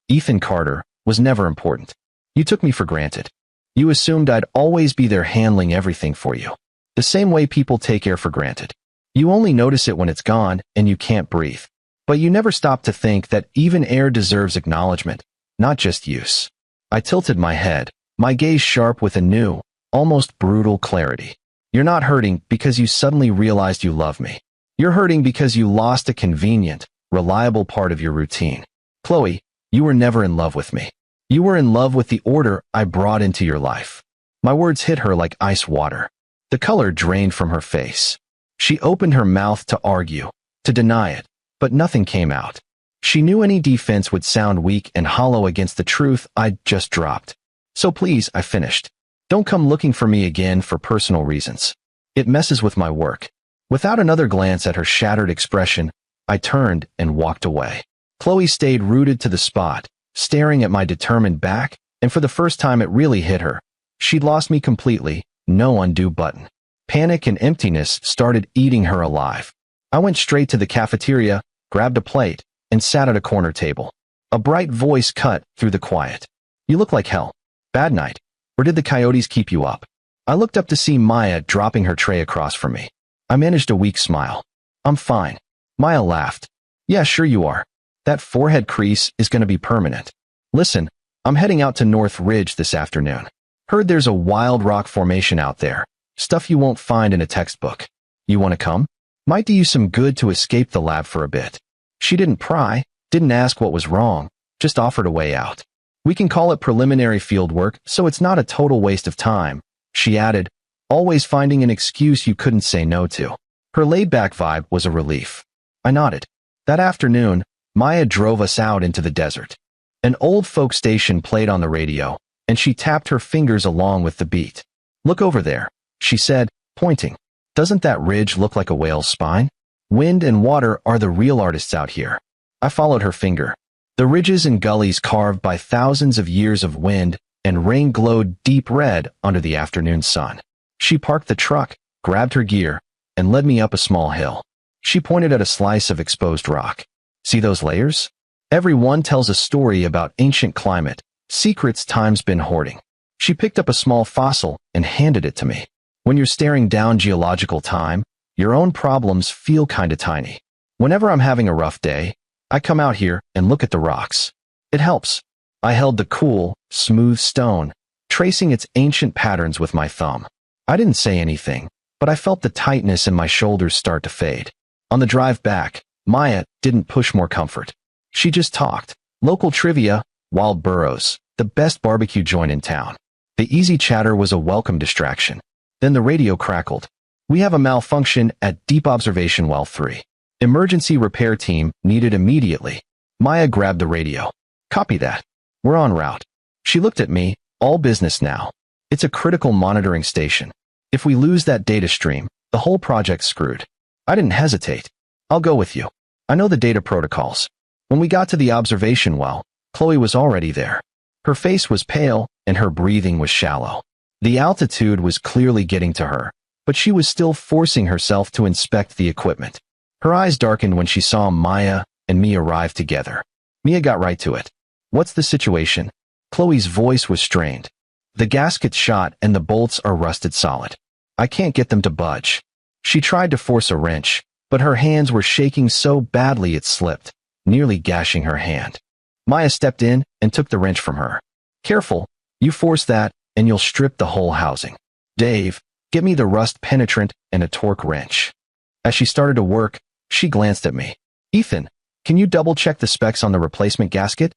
Ethan Carter, was never important. You took me for granted. You assumed I'd always be there handling everything for you. The same way people take air for granted. You only notice it when it's gone and you can't breathe. But you never stop to think that even air deserves acknowledgement, not just use." I tilted my head, my gaze sharp with a new, almost brutal clarity. "You're not hurting because you suddenly realized you love me. You're hurting because you lost a convenient, reliable part of your routine. Chloe, you were never in love with me. You were in love with the order I brought into your life. My words hit her like ice water. The color drained from her face. She opened her mouth to argue, to deny it, but nothing came out. She knew any defense would sound weak and hollow against the truth I'd just dropped. So please, I finished. Don't come looking for me again for personal reasons. It messes with my work. Without another glance at her shattered expression, I turned and walked away. Chloe stayed rooted to the spot, staring at my determined back, and for the first time it really hit her. She'd lost me completely, no undo button. Panic and emptiness started eating her alive. I went straight to the cafeteria, grabbed a plate, and sat at a corner table. A bright voice cut through the quiet. You look like hell. Bad night. Or did the coyotes keep you up? I looked up to see Maya dropping her tray across from me. I managed a weak smile. I'm fine. Maya laughed. Yeah, sure you are. That forehead crease is going to be permanent. Listen, I'm heading out to North Ridge this afternoon. Heard there's a wild rock formation out there. Stuff you won't find in a textbook. You want to come? Might do you some good to escape the lab for a bit. She didn't pry, didn't ask what was wrong, just offered a way out. We can call it preliminary field work, so it's not a total waste of time, she added, always finding an excuse you couldn't say no to. Her laid-back vibe was a relief. I nodded. That afternoon, Maya drove us out into the desert. An old folk station played on the radio, and she tapped her fingers along with the beat. Look over there, she said, pointing. Doesn't that ridge look like a whale's spine? Wind and water are the real artists out here. I followed her finger. The ridges and gullies carved by thousands of years of wind and rain glowed deep red under the afternoon sun. She parked the truck, grabbed her gear, and led me up a small hill. She pointed at a slice of exposed rock. See those layers? Every one tells a story about ancient climate, secrets time's been hoarding. She picked up a small fossil and handed it to me. When you're staring down geological time, your own problems feel kinda tiny. Whenever I'm having a rough day, I come out here and look at the rocks. It helps. I held the cool, smooth stone, tracing its ancient patterns with my thumb. I didn't say anything, but I felt the tightness in my shoulders start to fade. On the drive back, Maya didn't push more comfort. She just talked. Local trivia, Wild Burrows, the best barbecue joint in town. The easy chatter was a welcome distraction. Then the radio crackled. We have a malfunction at Deep Observation Well 3. Emergency repair team needed immediately. Maya grabbed the radio. Copy that. We're en route. She looked at me, all business now. It's a critical monitoring station. If we lose that data stream, the whole project's screwed. I didn't hesitate. I'll go with you. I know the data protocols. When we got to the observation well, Chloe was already there. Her face was pale and her breathing was shallow. The altitude was clearly getting to her, but she was still forcing herself to inspect the equipment. Her eyes darkened when she saw Maya and me arrive together. Mia got right to it. What's the situation? Chloe's voice was strained. The gasket's shot and the bolts are rusted solid. I can't get them to budge. She tried to force a wrench, but her hands were shaking so badly it slipped, nearly gashing her hand. Maya stepped in and took the wrench from her. Careful, you force that and you'll strip the whole housing. Dave, get me the rust penetrant and a torque wrench. As she started to work, she glanced at me. Ethan, can you double-check the specs on the replacement gasket?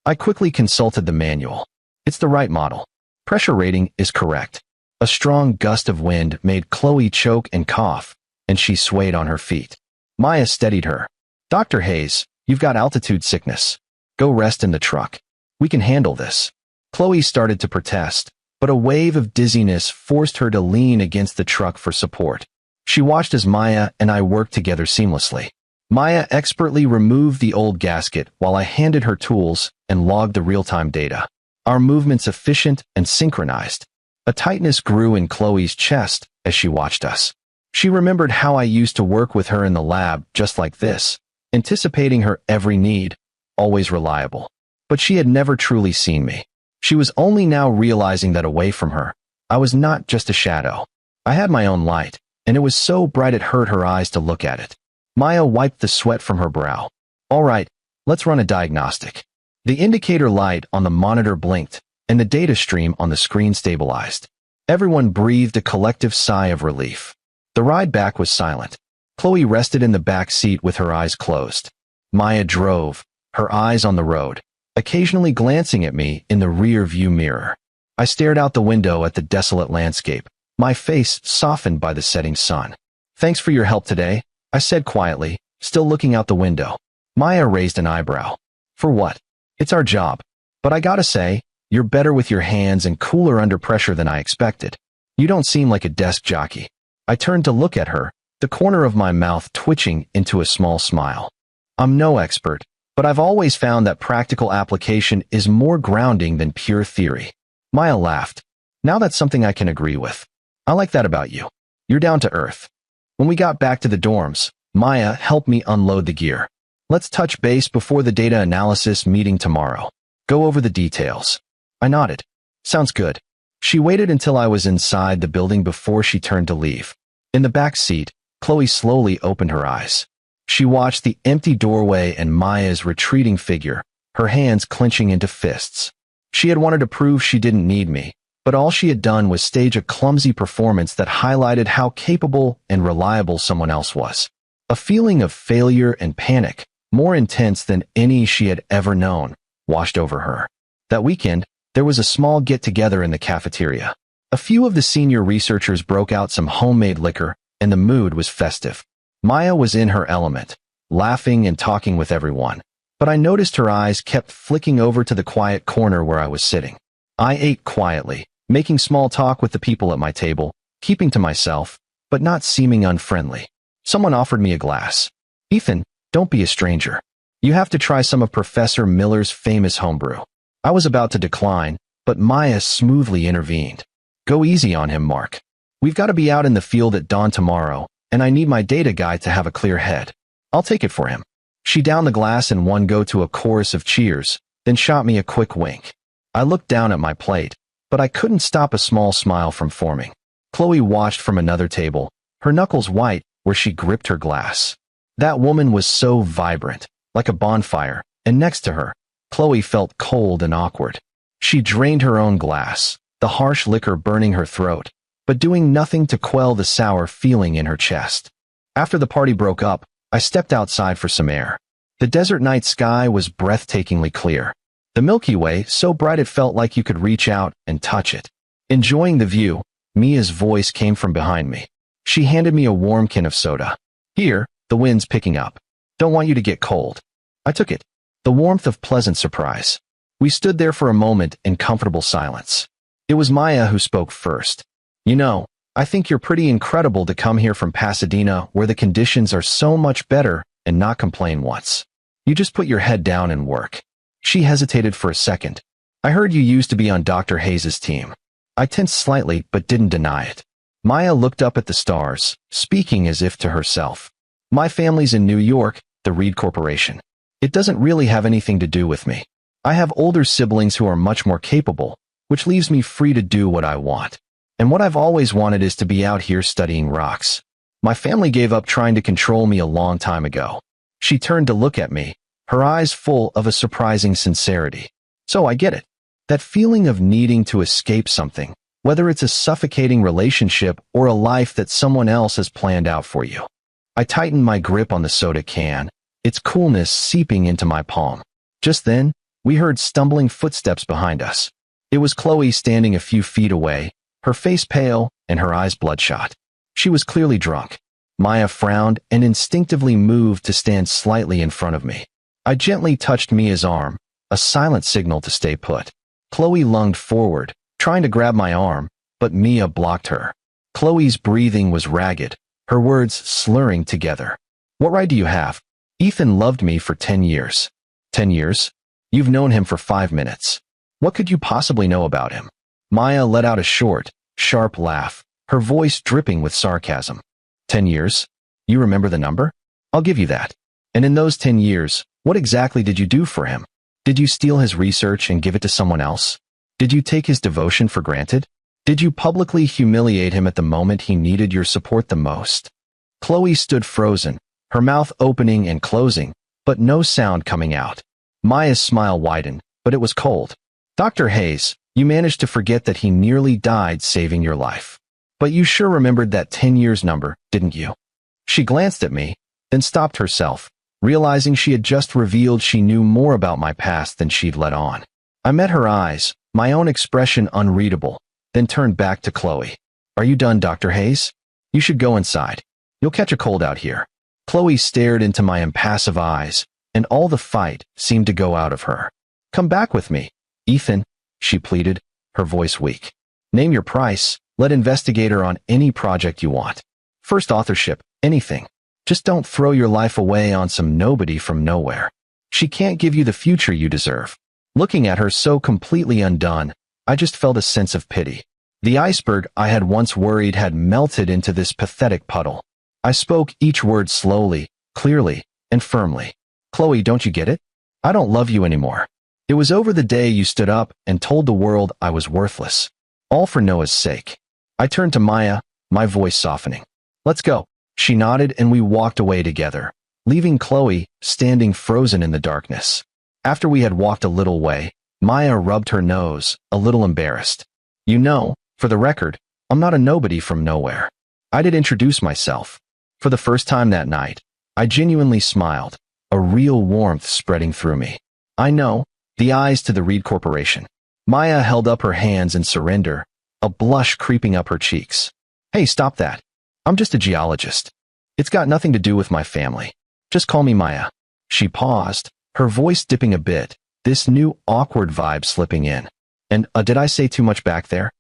I quickly consulted the manual. It's the right model. Pressure rating is correct. A strong gust of wind made Chloe choke and cough, and she swayed on her feet. Maya steadied her. Dr. Hayes, you've got altitude sickness. Go rest in the truck. We can handle this. Chloe started to protest, but a wave of dizziness forced her to lean against the truck for support. She watched as Maya and I worked together seamlessly. Maya expertly removed the old gasket while I handed her tools and logged the real-time data. Our movements efficient and synchronized. A tightness grew in Chloe's chest as she watched us. She remembered how I used to work with her in the lab just like this, anticipating her every need, always reliable. But she had never truly seen me. She was only now realizing that away from her, I was not just a shadow. I had my own light, and it was so bright it hurt her eyes to look at it. Maya wiped the sweat from her brow. All right, let's run a diagnostic. The indicator light on the monitor blinked, and the data stream on the screen stabilized. Everyone breathed a collective sigh of relief. The ride back was silent. Chloe rested in the back seat with her eyes closed. Maya drove, her eyes on the road, occasionally glancing at me in the rear view mirror. I stared out the window at the desolate landscape, my face softened by the setting sun. "Thanks for your help today," I said quietly, still looking out the window. Maya raised an eyebrow. "For what?" "It's our job. But I gotta say, you're better with your hands and cooler under pressure than I expected. You don't seem like a desk jockey." I turned to look at her, the corner of my mouth twitching into a small smile. "I'm no expert, but I've always found that practical application is more grounding than pure theory." Maya laughed. "Now that's something I can agree with. I like that about you. You're down to earth." When we got back to the dorms, Maya helped me unload the gear. "Let's touch base before the data analysis meeting tomorrow. Go over the details." I nodded. "Sounds good." She waited until I was inside the building before she turned to leave. In the back seat, Chloe slowly opened her eyes. She watched the empty doorway and Maya's retreating figure, her hands clenching into fists. She had wanted to prove she didn't need me, but all she had done was stage a clumsy performance that highlighted how capable and reliable someone else was. A feeling of failure and panic, more intense than any she had ever known, washed over her. That weekend, there was a small get-together in the cafeteria. A few of the senior researchers broke out some homemade liquor, and the mood was festive. Maya was in her element, laughing and talking with everyone, but I noticed her eyes kept flicking over to the quiet corner where I was sitting. I ate quietly, making small talk with the people at my table, keeping to myself, but not seeming unfriendly. Someone offered me a glass. "Ethan, don't be a stranger. You have to try some of Professor Miller's famous homebrew." I was about to decline, but Maya smoothly intervened. "Go easy on him, Mark. We've got to be out in the field at dawn tomorrow, and I need my data guy to have a clear head. I'll take it for him." She downed the glass in one go to a chorus of cheers, then shot me a quick wink. I looked down at my plate, but I couldn't stop a small smile from forming. Chloe watched from another table, her knuckles white where she gripped her glass. That woman was so vibrant, like a bonfire, and next to her, Chloe felt cold and awkward. She drained her own glass, the harsh liquor burning her throat, but doing nothing to quell the sour feeling in her chest. After the party broke up, I stepped outside for some air. The desert night sky was breathtakingly clear. The Milky Way so bright it felt like you could reach out and touch it. Enjoying the view, Mia's voice came from behind me. She handed me a warm can of soda. "Here, the wind's picking up. Don't want you to get cold." I took it, the warmth of pleasant surprise. We stood there for a moment in comfortable silence. It was Maya who spoke first. "You know, I think you're pretty incredible to come here from Pasadena where the conditions are so much better and not complain once. You just put your head down and work." She hesitated for a second. "I heard you used to be on Dr. Hayes' team." I tensed slightly but didn't deny it. Maya looked up at the stars, speaking as if to herself. "My family's in New York, the Reed Corporation. It doesn't really have anything to do with me. I have older siblings who are much more capable, which leaves me free to do what I want. And what I've always wanted is to be out here studying rocks. My family gave up trying to control me a long time ago." She turned to look at me, her eyes full of a surprising sincerity. "So I get it. That feeling of needing to escape something, whether it's a suffocating relationship or a life that someone else has planned out for you." I tightened my grip on the soda can, its coolness seeping into my palm. Just then, we heard stumbling footsteps behind us. It was Chloe standing a few feet away, her face pale and her eyes bloodshot. She was clearly drunk. Maya frowned and instinctively moved to stand slightly in front of me. I gently touched Mia's arm, a silent signal to stay put. Chloe lunged forward, trying to grab my arm, but Mia blocked her. Chloe's breathing was ragged, her words slurring together. "What right do you have? Ethan loved me for 10 years. 10 years? You've known him for 5 minutes. What could you possibly know about him?" Maya let out a short, sharp laugh, her voice dripping with sarcasm. 10 years? You remember the number? I'll give you that. And in those 10 years, what exactly did you do for him? Did you steal his research and give it to someone else? Did you take his devotion for granted? Did you publicly humiliate him at the moment he needed your support the most? Chloe stood frozen, her mouth opening and closing, but no sound coming out. Maya's smile widened, but it was cold. "Dr. Hayes, you managed to forget that he nearly died saving your life. But you sure remembered that 10 years number, didn't you?" She glanced at me, then stopped herself, realizing she had just revealed she knew more about my past than she'd let on. I met her eyes, my own expression unreadable, then turned back to Chloe. Are you done, Dr. Hayes? You should go inside. You'll catch a cold out here. Chloe stared into my impassive eyes, and all the fight seemed to go out of her. Come back with me, Ethan, she pleaded, her voice weak. Name your price, let investigator on any project you want. First authorship, anything. Just don't throw your life away on some nobody from nowhere. She can't give you the future you deserve. Looking at her so completely undone, I just felt a sense of pity. The iceberg I had once worried had melted into this pathetic puddle. I spoke each word slowly, clearly, and firmly. Chloe, don't you get it? I don't love you anymore. It was over the day you stood up and told the world I was worthless. All for Noah's sake. I turned to Maya, my voice softening. Let's go. She nodded and we walked away together, leaving Chloe standing frozen in the darkness. After we had walked a little way, Maya rubbed her nose, a little embarrassed. You know, for the record, I'm not a nobody from nowhere. I did introduce myself. For the first time that night, I genuinely smiled, a real warmth spreading through me. I know, the eyes to the Reed Corporation. Maya held up her hands in surrender, a blush creeping up her cheeks. Hey, stop that. I'm just a geologist. It's got nothing to do with my family. Just call me Maya. She paused, her voice dipping a bit, this new awkward vibe slipping in. And, did I say too much back there?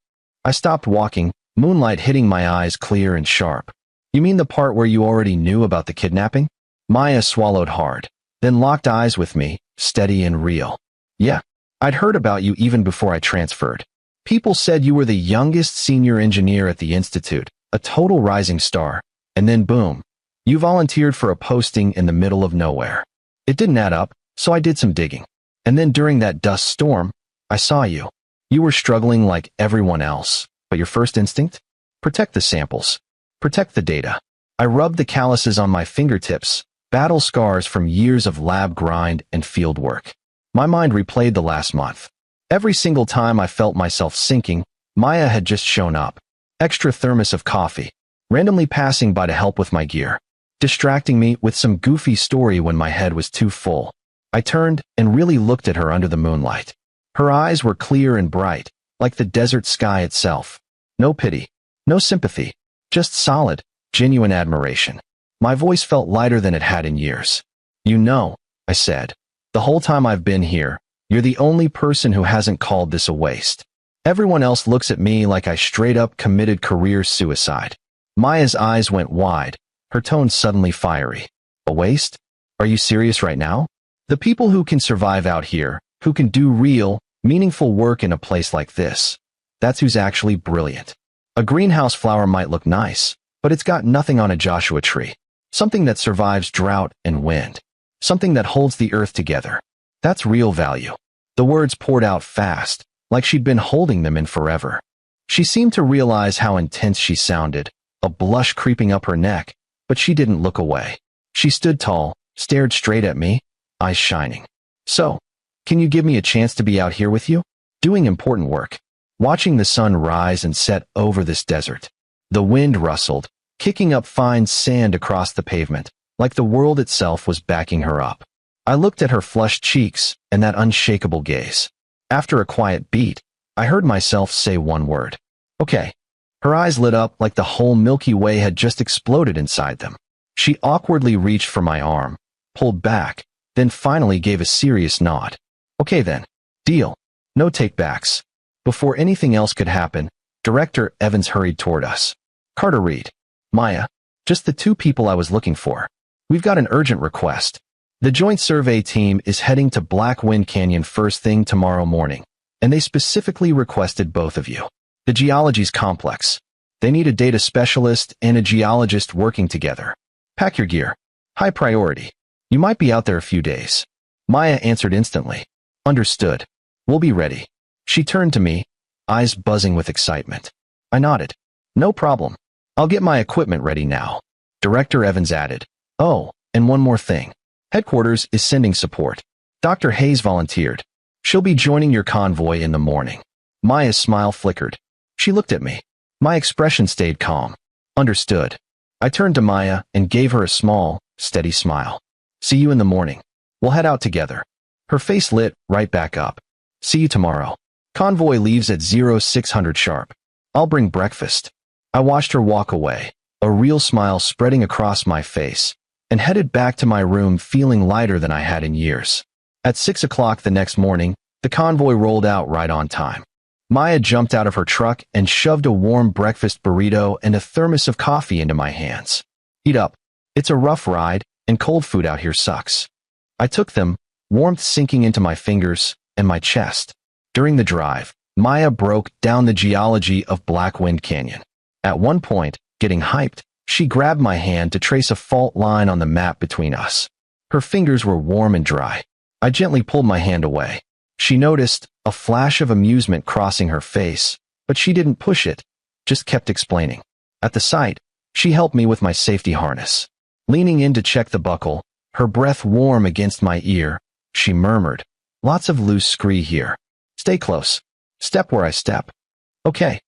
I stopped walking, moonlight hitting my eyes clear and sharp. You mean the part where you already knew about the kidnapping? Maya swallowed hard, then locked eyes with me, steady and real. Yeah, I'd heard about you even before I transferred. People said you were the youngest senior engineer at the institute, a total rising star, and then boom, you volunteered for a posting in the middle of nowhere. It didn't add up, so I did some digging. And then during that dust storm, I saw you. You were struggling like everyone else, but your first instinct? Protect the samples. Protect the data. I rubbed the calluses on my fingertips, battle scars from years of lab grind and field work. My mind replayed the last month. Every single time I felt myself sinking, Maya had just shown up. Extra thermos of coffee, randomly passing by to help with my gear, distracting me with some goofy story when my head was too full. I turned and really looked at her under the moonlight. Her eyes were clear and bright, like the desert sky itself. No pity, no sympathy, just solid, genuine admiration. My voice felt lighter than it had in years. You know, I said, the whole time I've been here, you're the only person who hasn't called this a waste. Everyone else looks at me like I straight up committed career suicide. Maya's eyes went wide, her tone suddenly fiery. A waste? Are you serious right now? The people who can survive out here, who can do real, meaningful work in a place like this, that's who's actually brilliant. A greenhouse flower might look nice, but it's got nothing on a Joshua tree. Something that survives drought and wind. Something that holds the earth together. That's real value. The words poured out fast, like she'd been holding them in forever. She seemed to realize how intense she sounded, a blush creeping up her neck, but she didn't look away. She stood tall, stared straight at me, eyes shining. So, can you give me a chance to be out here with you? Doing important work. Watching the sun rise and set over this desert. The wind rustled, kicking up fine sand across the pavement, like the world itself was backing her up. I looked at her flushed cheeks and that unshakable gaze. After a quiet beat, I heard myself say one word. Okay. Her eyes lit up like the whole Milky Way had just exploded inside them. She awkwardly reached for my arm, pulled back, then finally gave a serious nod. Okay then. Deal. No takebacks. Before anything else could happen, Director Evans hurried toward us. Carter Reed. Maya. Just the two people I was looking for. We've got an urgent request. The joint survey team is heading to Black Wind Canyon first thing tomorrow morning, and they specifically requested both of you. The geology's complex. They need a data specialist and a geologist working together. Pack your gear. High priority. You might be out there a few days. Maya answered instantly. Understood. We'll be ready. She turned to me, eyes buzzing with excitement. I nodded. No problem. I'll get my equipment ready now. Director Evans added. Oh, and one more thing. Headquarters is sending support. Dr. Hayes volunteered. She'll be joining your convoy in the morning. Maya's smile flickered. She looked at me. My expression stayed calm. Understood. I turned to Maya and gave her a small, steady smile. See you in the morning. We'll head out together. Her face lit right back up. See you tomorrow. Convoy leaves at 0600 sharp. I'll bring breakfast. I watched her walk away, a real smile spreading across my face, and headed back to my room feeling lighter than I had in years. At 6 o'clock the next morning, the convoy rolled out right on time. Maya jumped out of her truck and shoved a warm breakfast burrito and a thermos of coffee into my hands. Eat up. It's a rough ride, and cold food out here sucks. I took them, warmth sinking into my fingers and my chest. During the drive, Maya broke down the geology of Black Wind Canyon. At one point, getting hyped, she grabbed my hand to trace a fault line on the map between us. Her fingers were warm and dry. I gently pulled my hand away. She noticed a flash of amusement crossing her face, but she didn't push it, just kept explaining. At the sight, she helped me with my safety harness. Leaning in to check the buckle, her breath warm against my ear, she murmured, "Lots of loose scree here. Stay close. Step where I step." "Okay,"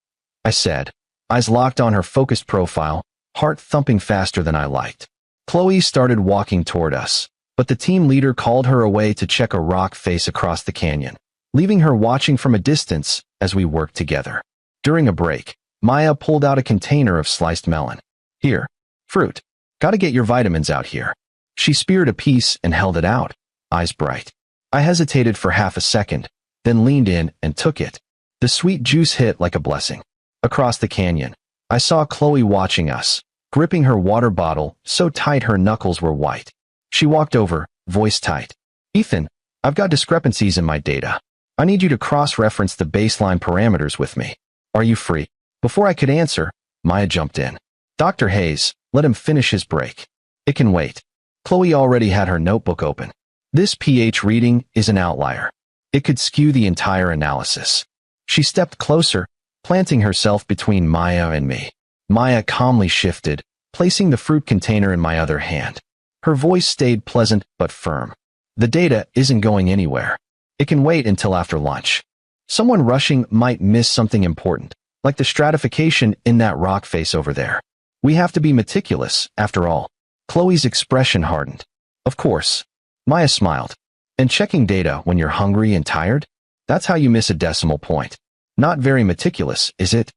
I said, eyes locked on her focused profile, heart thumping faster than I liked. Chloe started walking toward us, but the team leader called her away to check a rock face across the canyon, leaving her watching from a distance as we worked together. During a break, Maya pulled out a container of sliced melon. "Here, fruit. Gotta get your vitamins out here." She speared a piece and held it out, eyes bright. I hesitated for half a second, then leaned in and took it. The sweet juice hit like a blessing. Across the canyon, I saw Chloe watching us, gripping her water bottle so tight her knuckles were white. She walked over, voice tight. "Ethan, I've got discrepancies in my data. I need you to cross-reference the baseline parameters with me. Are you free?" Before I could answer, Maya jumped in. "Dr. Hayes, let him finish his break. It can wait." Chloe already had her notebook open. "This pH reading is an outlier. It could skew the entire analysis." She stepped closer, planting herself between Maya and me. Maya calmly shifted, placing the fruit container in my other hand. Her voice stayed pleasant but firm. "The data isn't going anywhere. It can wait until after lunch. Someone rushing might miss something important, like the stratification in that rock face over there. We have to be meticulous, after all." Chloe's expression hardened. "Of course." Maya smiled. "And checking data when you're hungry and tired? That's how you miss a decimal point. Not very meticulous, is it?"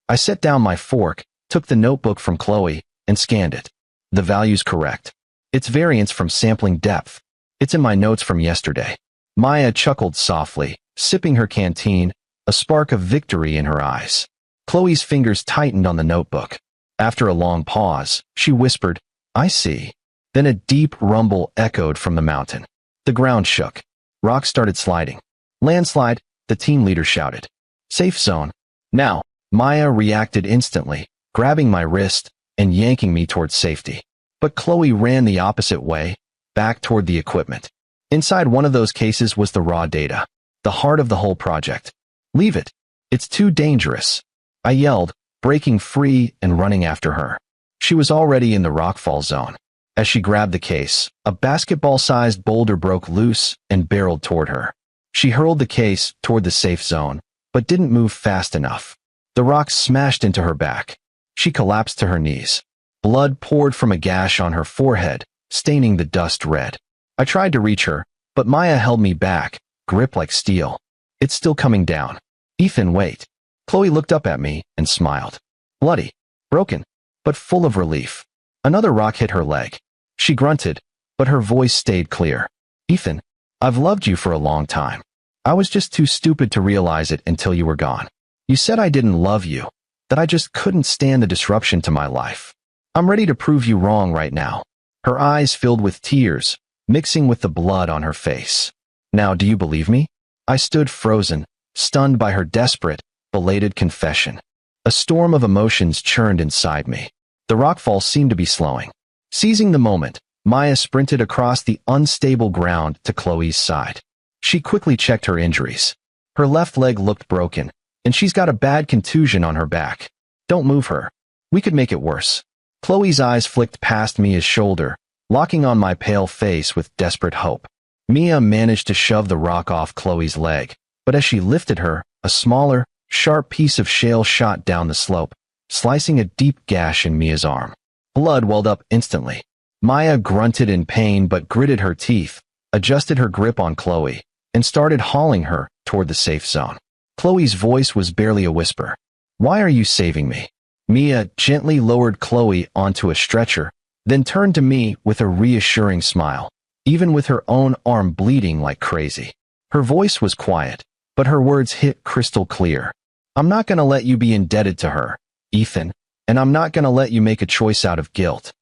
I set down my fork, took the notebook from Chloe, and scanned it. The value's correct. It's variance from sampling depth. It's in my notes from yesterday. Maya chuckled softly, sipping her canteen, a spark of victory in her eyes. Chloe's fingers tightened on the notebook. After a long pause, she whispered, "I see." Then a deep rumble echoed from the mountain. The ground shook. Rocks started sliding. "Landslide," the team leader shouted. "Safe zone. Now." Maya reacted instantly, grabbing my wrist and yanking me towards safety. But Chloe ran the opposite way, back toward the equipment. Inside one of those cases was the raw data, the heart of the whole project. "Leave it. It's too dangerous," I yelled, breaking free and running after her. She was already in the rockfall zone. As she grabbed the case, a basketball-sized boulder broke loose and barreled toward her. She hurled the case toward the safe zone, but didn't move fast enough. The rock smashed into her back. She collapsed to her knees. Blood poured from a gash on her forehead, staining the dust red. I tried to reach her, but Maya held me back, grip like steel. "It's still coming down. Ethan, wait." Chloe looked up at me and smiled. Bloody, broken, but full of relief. Another rock hit her leg. She grunted, but her voice stayed clear. "Ethan, I've loved you for a long time. I was just too stupid to realize it until you were gone. You said I didn't love you, that I just couldn't stand the disruption to my life. I'm ready to prove you wrong right now." Her eyes filled with tears, mixing with the blood on her face. "Now do you believe me?" I stood frozen, stunned by her desperate, belated confession. A storm of emotions churned inside me. The rockfall seemed to be slowing. Seizing the moment, Maya sprinted across the unstable ground to Chloe's side. She quickly checked her injuries. Her left leg looked broken, and she's got a bad contusion on her back. "Don't move her. We could make it worse." Chloe's eyes flicked past Mia's shoulder, locking on my pale face with desperate hope. Mia managed to shove the rock off Chloe's leg, but as she lifted her, a smaller, sharp piece of shale shot down the slope, slicing a deep gash in Mia's arm. Blood welled up instantly. Maya grunted in pain but gritted her teeth, adjusted her grip on Chloe, and started hauling her toward the safe zone. Chloe's voice was barely a whisper. Why are you saving me? Mia gently lowered Chloe onto a stretcher, then turned to me with a reassuring smile, even with her own arm bleeding like crazy. Her voice was quiet, but her words hit crystal clear. I'm not going to let you be indebted to her, Ethan, and I'm not going to let you make a choice out of guilt.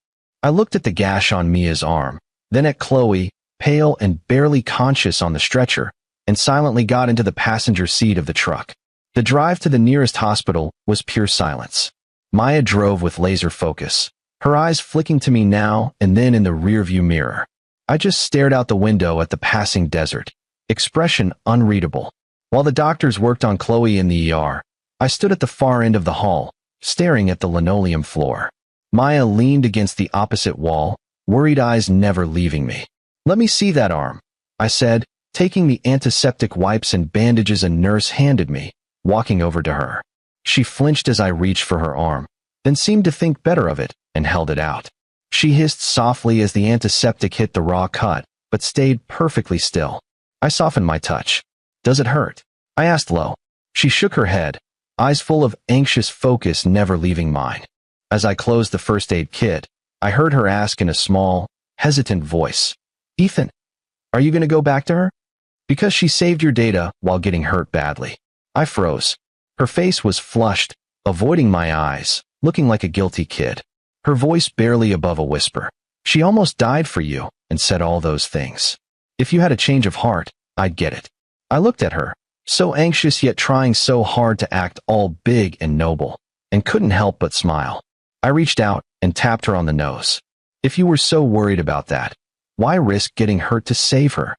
I looked at the gash on Mia's arm, then at Chloe, pale and barely conscious on the stretcher, and silently got into the passenger seat of the truck. The drive to the nearest hospital was pure silence. Maya drove with laser focus, her eyes flicking to me now and then in the rearview mirror. I just stared out the window at the passing desert, expression unreadable. While the doctors worked on Chloe in the ER, I stood at the far end of the hall, staring at the linoleum floor. Maya leaned against the opposite wall, worried eyes never leaving me. Let me see that arm, I said, taking the antiseptic wipes and bandages a nurse handed me, walking over to her. She flinched as I reached for her arm, then seemed to think better of it and held it out. She hissed softly as the antiseptic hit the raw cut, but stayed perfectly still. I softened my touch. Does it hurt? I asked low. She shook her head, eyes full of anxious focus never leaving mine. As I closed the first aid kit, I heard her ask in a small, hesitant voice, Ethan, are you going to go back to her? Because she saved your data while getting hurt badly. I froze. Her face was flushed, avoiding my eyes, looking like a guilty kid. Her voice barely above a whisper. She almost died for you and said all those things. If you had a change of heart, I'd get it. I looked at her, so anxious yet trying so hard to act all big and noble, and couldn't help but smile. I reached out and tapped her on the nose. If you were so worried about that, why risk getting hurt to save her?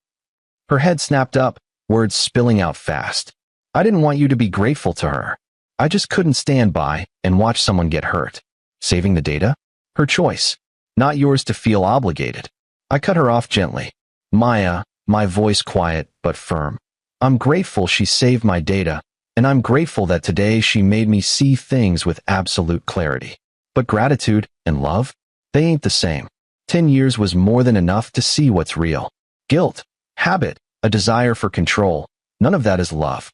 Her head snapped up, words spilling out fast. I didn't want you to be grateful to her. I just couldn't stand by and watch someone get hurt. Saving the data? Her choice, not yours to feel obligated. I cut her off gently. Maya, my voice quiet but firm. I'm grateful she saved my data, and I'm grateful that today she made me see things with absolute clarity. But gratitude and love? They ain't the same. 10 years was more than enough to see what's real. Guilt, habit, a desire for control, none of that is love.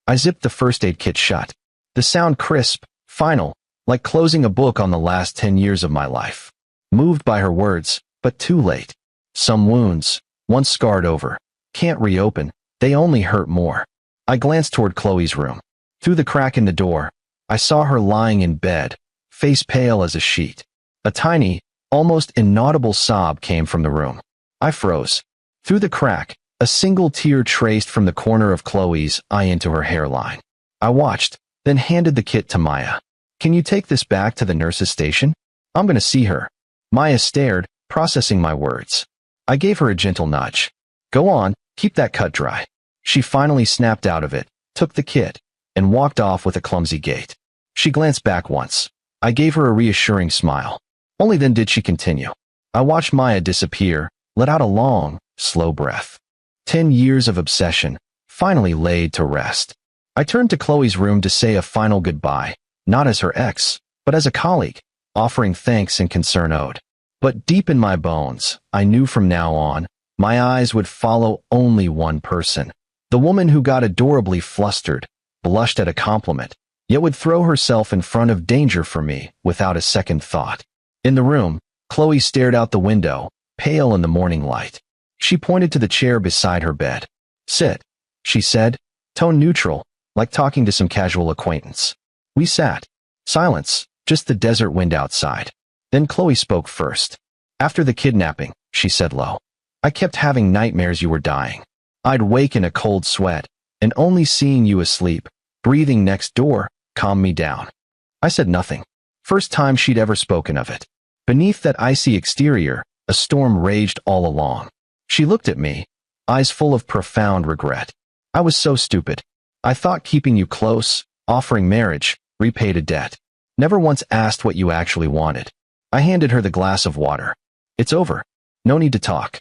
I zipped the first aid kit shut. The sound crisp, final, like closing a book on the last 10 years of my life. Moved by her words, but too late. Some wounds, once scarred over, can't reopen, they only hurt more. I glanced toward Chloe's room. Through the crack in the door, I saw her lying in bed, face pale as a sheet. A tiny, almost inaudible sob came from the room. I froze. Through the crack, a single tear traced from the corner of Chloe's eye into her hairline. I watched, then handed the kit to Maya. Can you take this back to the nurse's station? I'm going to see her. Maya stared, processing my words. I gave her a gentle nudge. Go on, keep that cut dry. She finally snapped out of it, took the kit, and walked off with a clumsy gait. She glanced back once. I gave her a reassuring smile. Only then did she continue. I watched Maya disappear, let out a long, slow breath. 10 years of obsession, finally laid to rest. I turned to Chloe's room to say a final goodbye, not as her ex, but as a colleague, offering thanks and concern owed. But deep in my bones, I knew from now on, my eyes would follow only one person. The woman who got adorably flustered, blushed at a compliment, yet would throw herself in front of danger for me without a second thought. In the room, Chloe stared out the window, pale in the morning light. She pointed to the chair beside her bed. Sit, she said, tone neutral, like talking to some casual acquaintance. We sat. Silence, just the desert wind outside. Then Chloe spoke first. After the kidnapping, she said low, I kept having nightmares you were dying. I'd wake in a cold sweat, and only seeing you asleep, breathing next door, calmed me down. I said nothing. First time she'd ever spoken of it. Beneath that icy exterior, a storm raged all along. She looked at me, eyes full of profound regret. I was so stupid. I thought keeping you close, offering marriage, repaid a debt. Never once asked what you actually wanted. I handed her the glass of water. It's over. No need to talk.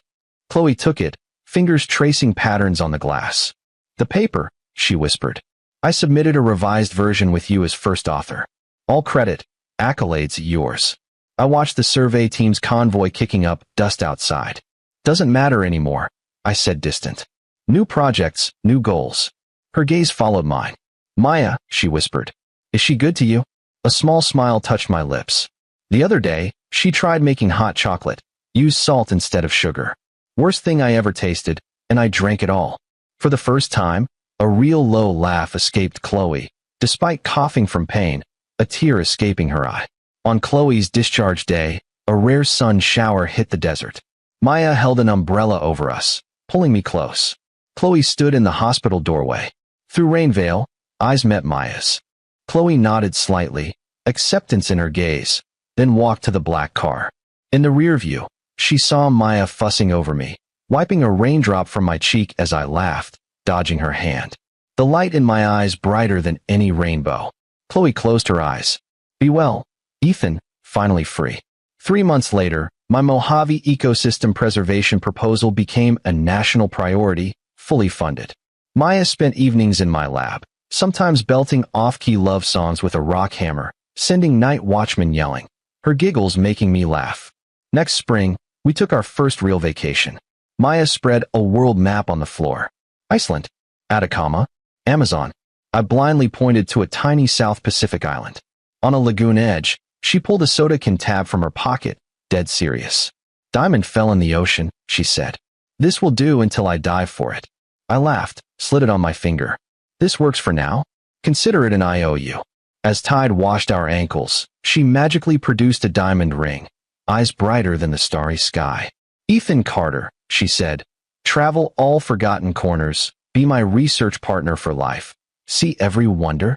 Chloe took it, fingers tracing patterns on the glass. The paper, she whispered. I submitted a revised version with you as first author. All credit, accolades yours. I watched the survey team's convoy kicking up dust outside. Doesn't matter anymore, I said distant. New projects, new goals. Her gaze followed mine. Maya, she whispered. Is she good to you? A small smile touched my lips. The other day, she tried making hot chocolate, used salt instead of sugar. Worst thing I ever tasted, and I drank it all. For the first time, a real low laugh escaped Chloe, despite coughing from pain, a tear escaping her eye. On Chloe's discharge day, a rare sun shower hit the desert. Maya held an umbrella over us, pulling me close. Chloe stood in the hospital doorway. Through rain veil, eyes met Maya's. Chloe nodded slightly, acceptance in her gaze, then walked to the black car. In the rear view, she saw Maya fussing over me, wiping a raindrop from my cheek as I laughed, dodging her hand. The light in my eyes brighter than any rainbow. Chloe closed her eyes. Be well, Ethan, finally free. 3 months later, my Mojave ecosystem preservation proposal became a national priority, fully funded. Maya spent evenings in my lab, sometimes belting off-key love songs with a rock hammer, sending night watchmen yelling, her giggles making me laugh. Next spring, we took our first real vacation. Maya spread a world map on the floor. Iceland, Atacama, Amazon. I blindly pointed to a tiny South Pacific island. On a lagoon edge, she pulled a soda can tab from her pocket, dead serious. Diamond fell in the ocean, she said. This will do until I dive for it. I laughed, slid it on my finger. This works for now. Consider it an IOU. As tide washed our ankles, she magically produced a diamond ring, eyes brighter than the starry sky. Ethan Carter, she said, travel all forgotten corners, be my research partner for life. See every wonder?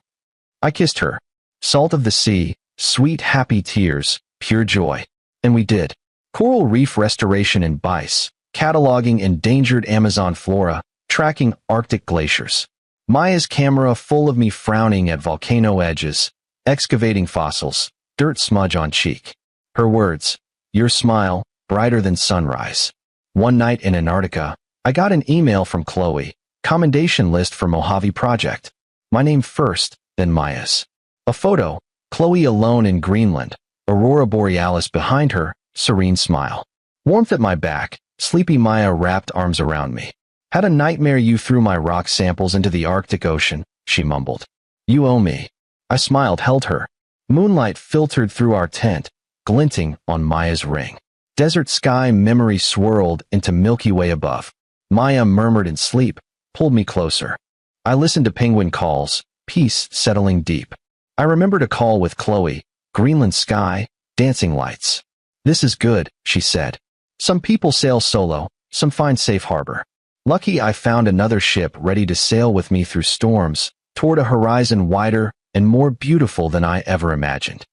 I kissed her. Salt of the sea, sweet happy tears, pure joy. And we did. Coral reef restoration in Bice, cataloging endangered Amazon flora, tracking Arctic glaciers. Maya's camera full of me frowning at volcano edges, excavating fossils, dirt smudge on cheek. Her words, your smile, brighter than sunrise. One night in Antarctica, I got an email from Chloe, commendation list for Mojave project. My name first, then Maya's. A photo, Chloe alone in Greenland, aurora borealis behind her, serene smile. Warmth at my back, sleepy Maya wrapped arms around me. Had a nightmare you threw my rock samples into the Arctic Ocean, she mumbled. You owe me. I smiled, held her. Moonlight filtered through our tent, glinting on Maya's ring. Desert sky memory swirled into Milky Way above. Maya murmured in sleep, pulled me closer. I listened to penguin calls, peace settling deep. I remembered a call with Chloe, Greenland sky, dancing lights. This is good, she said. Some people sail solo, some find safe harbor. Lucky I found another ship ready to sail with me through storms, toward a horizon wider and more beautiful than I ever imagined.